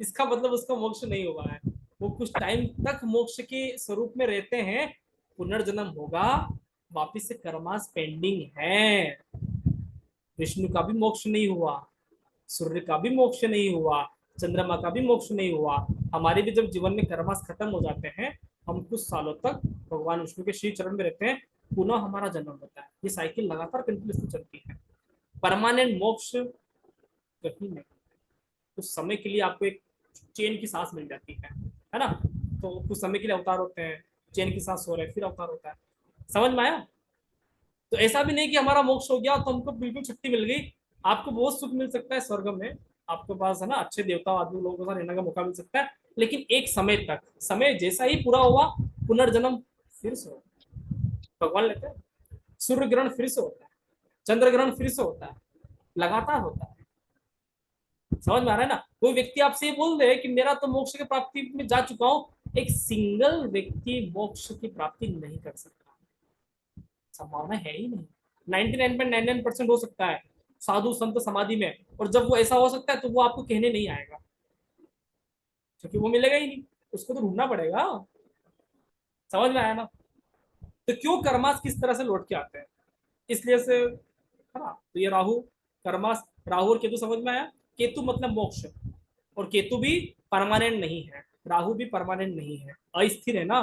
इसका मतलब उसका मोक्ष नहीं हुआ है, वो कुछ टाइम तक मोक्ष के स्वरूप में रहते हैं, पुनर्जन्म होगा, वापिस से कर्मास पेंडिंग है। विष्णु का भी मोक्ष नहीं हुआ, सूर्य का भी मोक्ष नहीं हुआ, चंद्रमा का भी मोक्ष नहीं हुआ। हमारे भी जब जीवन में कर्मास खत्म हो जाते हैं, हम कुछ सालों तक भगवान विष्णु के श्री चरण में रहते हैं, पुनः हमारा जन्म होता है। ये साइकिल लगातार कंटिन्यूसली चलती है। परमानेंट मोक्ष कहीं नहीं। कुछ समय के लिए आपको एक चैन की सांस मिल जाती है ना। तो कुछ समय के लिए अवतार होते हैं, चैन की सांस हो रहे, फिर अवतार होता है। समझ में आया? तो ऐसा भी नहीं कि हमारा मोक्ष हो गया तो हमको बिल्कुल छुट्टी मिल गई। आपको बहुत सुख मिल सकता है स्वर्ग में, आपके पास है ना अच्छे देवता आदमी लोगों के साथ रहने का मौका मिल सकता है, लेकिन एक समय तक, समय जैसा ही पूरा हुआ पुनर्जन्म फिर से होगा। भगवान लेते हैं सूर्य ग्रहण फिर से होता है, चंद्र ग्रहण फिर से होता है, लगातार होता है। समझ में आ रहा है ना? कोई व्यक्ति आपसे ये बोल दे कि मेरा तो मोक्ष की प्राप्ति में जा चुका हूं, एक सिंगल व्यक्ति मोक्ष की प्राप्ति नहीं कर सकता, संभावना है ही नहीं। 99.99% हो सकता है साधु संत समाधि में, और जब वो ऐसा हो सकता है तो वो आपको कहने नहीं आएगा, क्योंकि वो मिलेगा ही नहीं, उसको तो ढूंढना पड़ेगा। समझ में आया ना? तो क्यों कर्मास किस तरह से लौट के आते हैं, इसलिए से है ना। तो ये राहु कर्मास, राहु और केतु समझ में आया। केतु मतलब मोक्ष, और केतु भी परमानेंट नहीं है, राहु भी परमानेंट नहीं है, अस्थिर है ना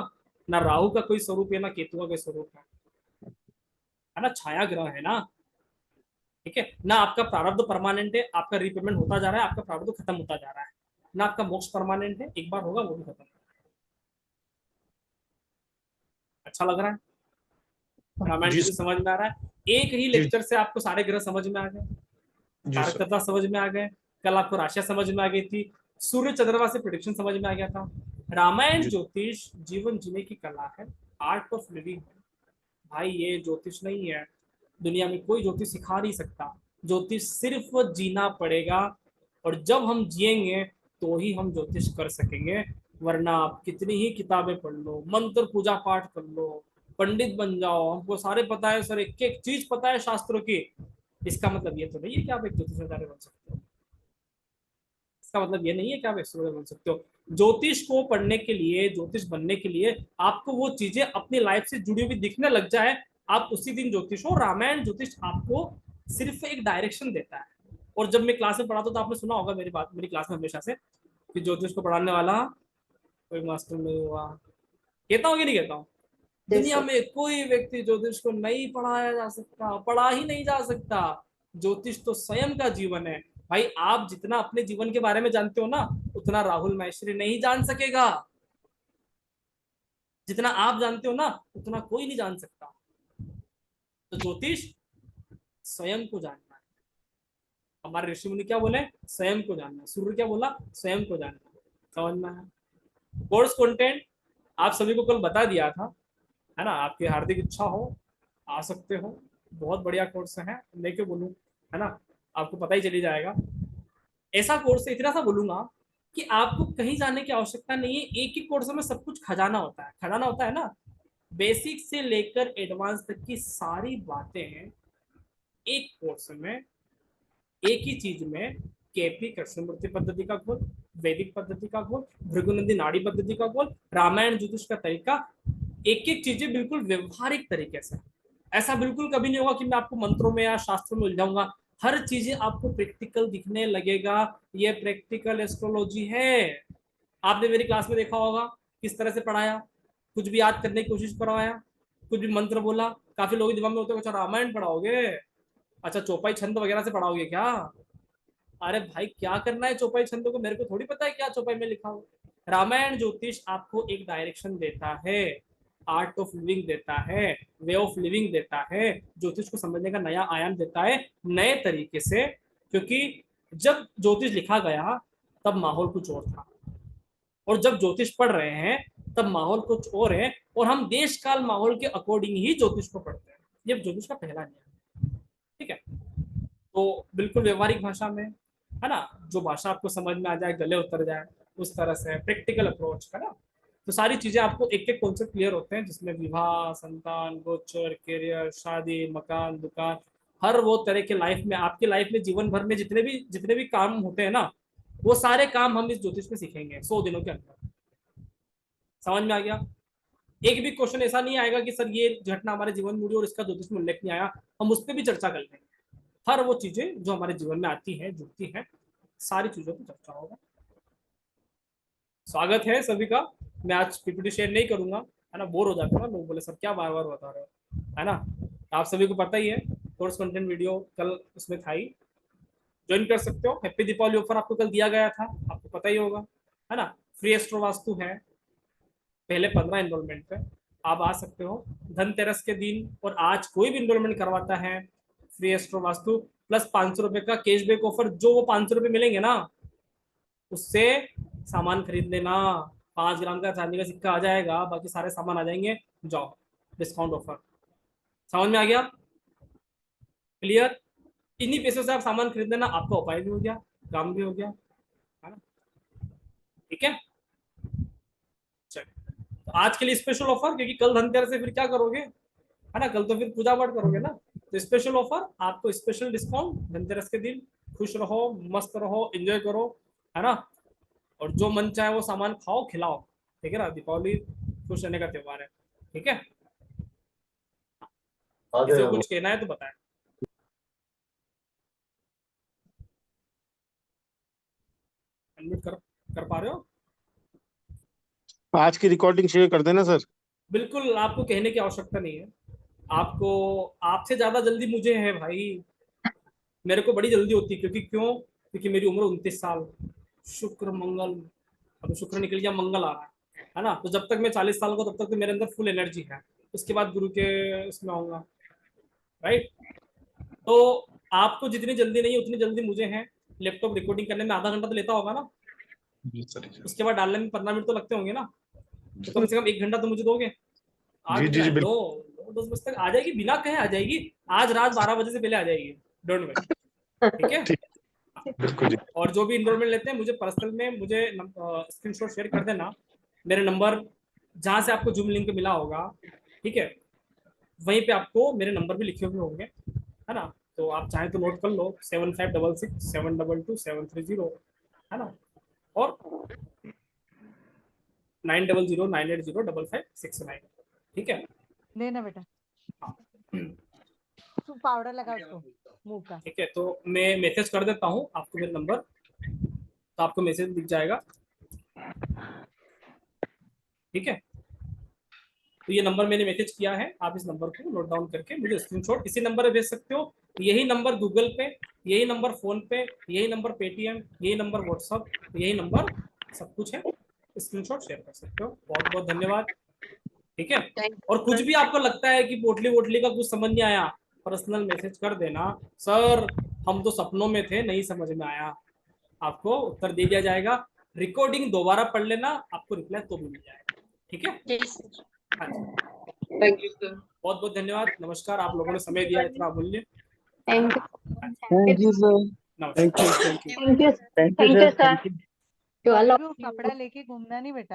राहु का कोई स्वरूप है ना केतु का कोई स्वरूप है ना, छाया ग्रह है ना। ठीक है ना, आपका प्रारब्ध परमानेंट है, आपका रिपेमेंट होता जा रहा है, आपका प्रारब्ध खत्म होता जा रहा है ना, आपका मोक्ष परमानेंट है, एक बार होगा वो भी खत्म। अच्छा लग रहा है? रामायण जी समझ में आ रहा है? एक ही लेक्चर से आपको सारे ग्रह समझ में आ गए, कारकता समझ में आ गए, कल आपको राशियां समझ में आ गई थी, सूर्य चंद्रमा से प्रेडिक्शन समझ में आ गया था। रामायण ज्योतिष जीवन जीने की कला है, आर्ट ऑफ लिविंग है भाई। ये ज्योतिष नहीं है, दुनिया में कोई ज्योतिष सिखा नहीं सकता। ज्योतिष सिर्फ जीना पड़ेगा, और जब हम जिएंगे तो ही हम ज्योतिष कर सकेंगे, वरना आप कितनी ही किताबें पढ़ लो, मंत्र पूजा पाठ कर लो, पंडित बन जाओ, हमको सारे पता है सर, एक एक चीज पता है शास्त्रों की, इसका मतलब ये तो नहीं है कि आप एक ज्योतिषाचार्य बन सकते हो। इसका मतलब ये नहीं है कि आप एस्ट्रोलॉजर बन सकते हो। ज्योतिष को पढ़ने के लिए, ज्योतिष बनने के लिए आपको वो चीजें अपनी लाइफ से जुड़ी हुई दिखने लग जाए, आप उसी दिन ज्योतिष हो। रामायण ज्योतिष आपको सिर्फ एक डायरेक्शन देता है। और जब मैं क्लास में पढ़ाता हूँ तो आपने सुना होगा मेरी बात, मेरी क्लास में हमेशा से, कि ज्योतिष को पढ़ाने वाला कोई मास्टर नहीं हुआ। कहता हूँ कि नहीं कहता हूँ? दुनिया में कोई व्यक्ति ज्योतिष को नहीं पढ़ाया जा सकता, पढ़ा ही नहीं जा सकता। ज्योतिष तो स्वयं का जीवन है भाई। आप जितना अपने जीवन के बारे में जानते हो ना, उतना राहुल माहेश्वरी नहीं जान सकेगा। जितना आप जानते हो ना, उतना कोई नहीं जान सकता। तो ज्योतिष स्वयं को जानना है। हमारे ऋषि मुनि क्या बोले? स्वयं को जानना। सूर्य क्या बोला? स्वयं को जानना। समझ में आया? कोर्स कंटेंट आप सभी को कल बता दिया था, है ना। आपकी हार्दिक इच्छा हो आ सकते हो, बहुत बढ़िया कोर्स है, मैं क्यों बोलूं, है ना, आपको पता ही चली जाएगा। ऐसा कोर्स है, इतना सा बोलूंगा कि आपको कहीं जाने की आवश्यकता नहीं है। एक ही कोर्स में सब कुछ खजाना होता है, खजाना होता है ना। बेसिक से लेकर एडवांस तक की सारी बातें हैं एक कोर्स में, एक ही चीज में। केपी कृष्णमूर्ति पद्धति का खोल, वैदिक पद्धति का खोल, भृगुनंदी नाड़ी पद्धति का खोल, रामायण ज्योतिष का तरीका, एक एक चीजें बिल्कुल व्यवहारिक तरीके से। ऐसा बिल्कुल कभी नहीं होगा कि मैं आपको मंत्रों में या शास्त्रों में उलझाऊंगा। हर चीजें आपको प्रैक्टिकल दिखने लगेगा। ये प्रैक्टिकल एस्ट्रोलॉजी है। आपने मेरी क्लास में देखा होगा किस तरह से पढ़ाया, कुछ भी याद करने की कोशिश करवाया, कुछ भी मंत्र बोला। काफी लोग दिमाग में होते हैं, अच्छा रामायण पढ़ाओगे, अच्छा चौपाई छंद वगैरह से पढ़ाओगे क्या? अरे भाई क्या करना है चौपाई छंद को, मेरे को थोड़ी पता है क्या चौपाई में लिखा हो। रामायण ज्योतिष आपको एक डायरेक्शन देता है, आर्ट ऑफ लिविंग देता है, वे ऑफ लिविंग देता है, ज्योतिष को समझने का नया आयाम देता है, नए तरीके से। क्योंकि जब ज्योतिष लिखा गया तब माहौल कुछ और था, और जब ज्योतिष पढ़ रहे हैं तब माहौल कुछ और है, और हम देश काल माहौल के अकॉर्डिंग ही ज्योतिष को पढ़ते हैं। ये ज्योतिष का पहला नियम है, ठीक है। तो बिल्कुल व्यवहारिक भाषा में, है ना, जो भाषा आपको समझ में आ जाए, गले उतर जाए, उस तरह से प्रैक्टिकल अप्रोच, है ना। तो सारी चीजें आपको एक एक कॉन्सेप्ट क्लियर होते हैं, जिसमें विवाह, संतान, गोचर, करियर, शादी, मकान, दुकान, हर वो तरह के लाइफ में, आपके लाइफ में जीवन भर में जितने भी काम होते हैं ना, वो सारे काम हम इस ज्योतिष में सीखेंगे 100 दिनों के अंदर। समझ में आ गया? एक भी क्वेश्चन ऐसा नहीं आएगा कि सर ये घटना हमारे जीवन में हुई और इसका ज्योतिष में उल्लेख नहीं आया, हम उस पर भी चर्चा कर लेंगे। हर वो चीजें जो हमारे जीवन में आती हैं, जुड़ती हैं, सारी चीजों पर चर्चा होगा। स्वागत है सभी का। मैं आज पीपीटी शेयर नहीं करूंगा, है ना, बोर हो जाता है ना, लोग बोले सर क्या बार बार बता रहे हो, है ना। आप सभी को पता ही है, कोर्स कंटेंट वीडियो कल उसमें था ही, ज्वाइन कर सकते हो। हैप्पी दीपावली ऑफर आपको कल दिया गया था, आपको पता ही होगा, है ना। फ्री एस्ट्रो वास्तु है, पहले 15 एनरोलमेंट पे आप आ सकते हो धनतेरस के दिन, और आज कोई भी एनरोलमेंट करवाता है फ्री एस्ट्रो वास्तु प्लस 500 रुपए का कैशबैक ऑफर, जो वो 500 रुपए मिलेंगे ना उससे सामान खरीद लेना। 5 ग्राम का चांदी का सिक्का आ जाएगा, बाकी सारे सामान आ जाएंगे, जाओ डिस्काउंट ऑफर। समझ में आ गया? क्लियर? इन्हीं पैसों से आप सामान खरीद लेना, आपका उपाय भी हो गया, काम भी हो गया, है ना। ठीक है, चलिए तो आज के लिए स्पेशल ऑफर, क्योंकि कल धनतेरस से फिर क्या करोगे, है ना, कल तो फिर पूजा पाठ करोगे ना, तो स्पेशल ऑफर आपको, स्पेशल डिस्काउंट धनतेरस के दिन। खुश रहो, मस्त रहो, एंजॉय करो, है ना, और जो मन चाहे वो सामान खाओ खिलाओ, ठीक है ना। दीपावली खुश रहने का त्योहार है, ठीक है। किसी को कुछ कहना है तो बताएं। अनम्यूट कर पा रहे हो? आज की रिकॉर्डिंग शेयर कर देना सर। बिल्कुल, आपको कहने की आवश्यकता नहीं है, आपको, आपसे ज्यादा जल्दी मुझे है भाई, मेरे को बड़ी जल्दी होती है, क्योंकि मेरी उम्र 29 साल, शुक्र मंगल, अब शुक्र निकल गया, मंगल आ रहा है ना। तो जब तक मैं 40 साल का, तब तक तो मेरे अंदर फुल एनर्जी है, उसके बाद गुरु के इसमें आऊंगा, राइट। तो आपको जितनी जल्दी नहीं है उतनी जल्दी मुझे है। लैपटॉप रिकॉर्डिंग करने में आधा घंटा तो लेता होगा ना, उसके बाद डालने में 15 मिनट तो लगते होंगे ना, तो कम से कम 1 घंटा तो मुझे दोगे। आज जी, बिल्कुल। 9-10 बजे तक आ जाएगी, बिना कहे आ जाएगी, आज रात 12 बजे से पहले आ जाएगी, डोंट वरी, ठीक है। बिल्कुल जी। और जो भी इनरोलमेंट लेते हैं मुझे पर्सनल में मुझे स्क्रीनशॉट शेयर कर देना, मेरे नंबर जहां से आपको जूम लिंक मिला होगा, ठीक है, वहीं पे आपको मेरे नंबर भी लिखे हुए होंगे, है ना। तो आप चाहें तो नोट कर लो, 7566722730, है ना, और 9009805569, ठीक है। लेना बेटा, तू पाउडर लगा उसको मुंह का। ठीक है, तो मैं मैसेज कर देता हूँ आपको मेरा नंबर, तो आपको मैसेज दिख जाएगा, ठीक है। तो ये नंबर मैंने मैसेज किया है, आप इस नंबर को नोट डाउन करके मुझे स्क्रीनशॉट इसी नंबर पे भेज सकते हो। यही नंबर गूगल पे, यही नंबर फोन पे, यही नंबर पेटीएम, यही नंबर व्हाट्सअप, यही नंबर सब कुछ है, स्क्रीनशॉट शेयर कर सकते हो। बहुत बहुत धन्यवाद, ठीक है। और कुछ भी आपको लगता है कि पोटली वोटली का कुछ समझ नहीं आया, पर्सनल मैसेज कर देना, सर हम तो सपनों में थे, नहीं समझ में आया, आपको उत्तर दे दिया जाएगा। रिकॉर्डिंग दोबारा पढ़ लेना, आपको रिप्लाई तो भी मिल जाएगा, ठीक है। Thank you sir. बहुत बहुत धन्यवाद, नमस्कार। आप लोगों ने समय दिया इतना अमूल्य, थैंक यू सर। नमस्कार। You sir. कपड़ा लेके घूमना नहीं बेटा।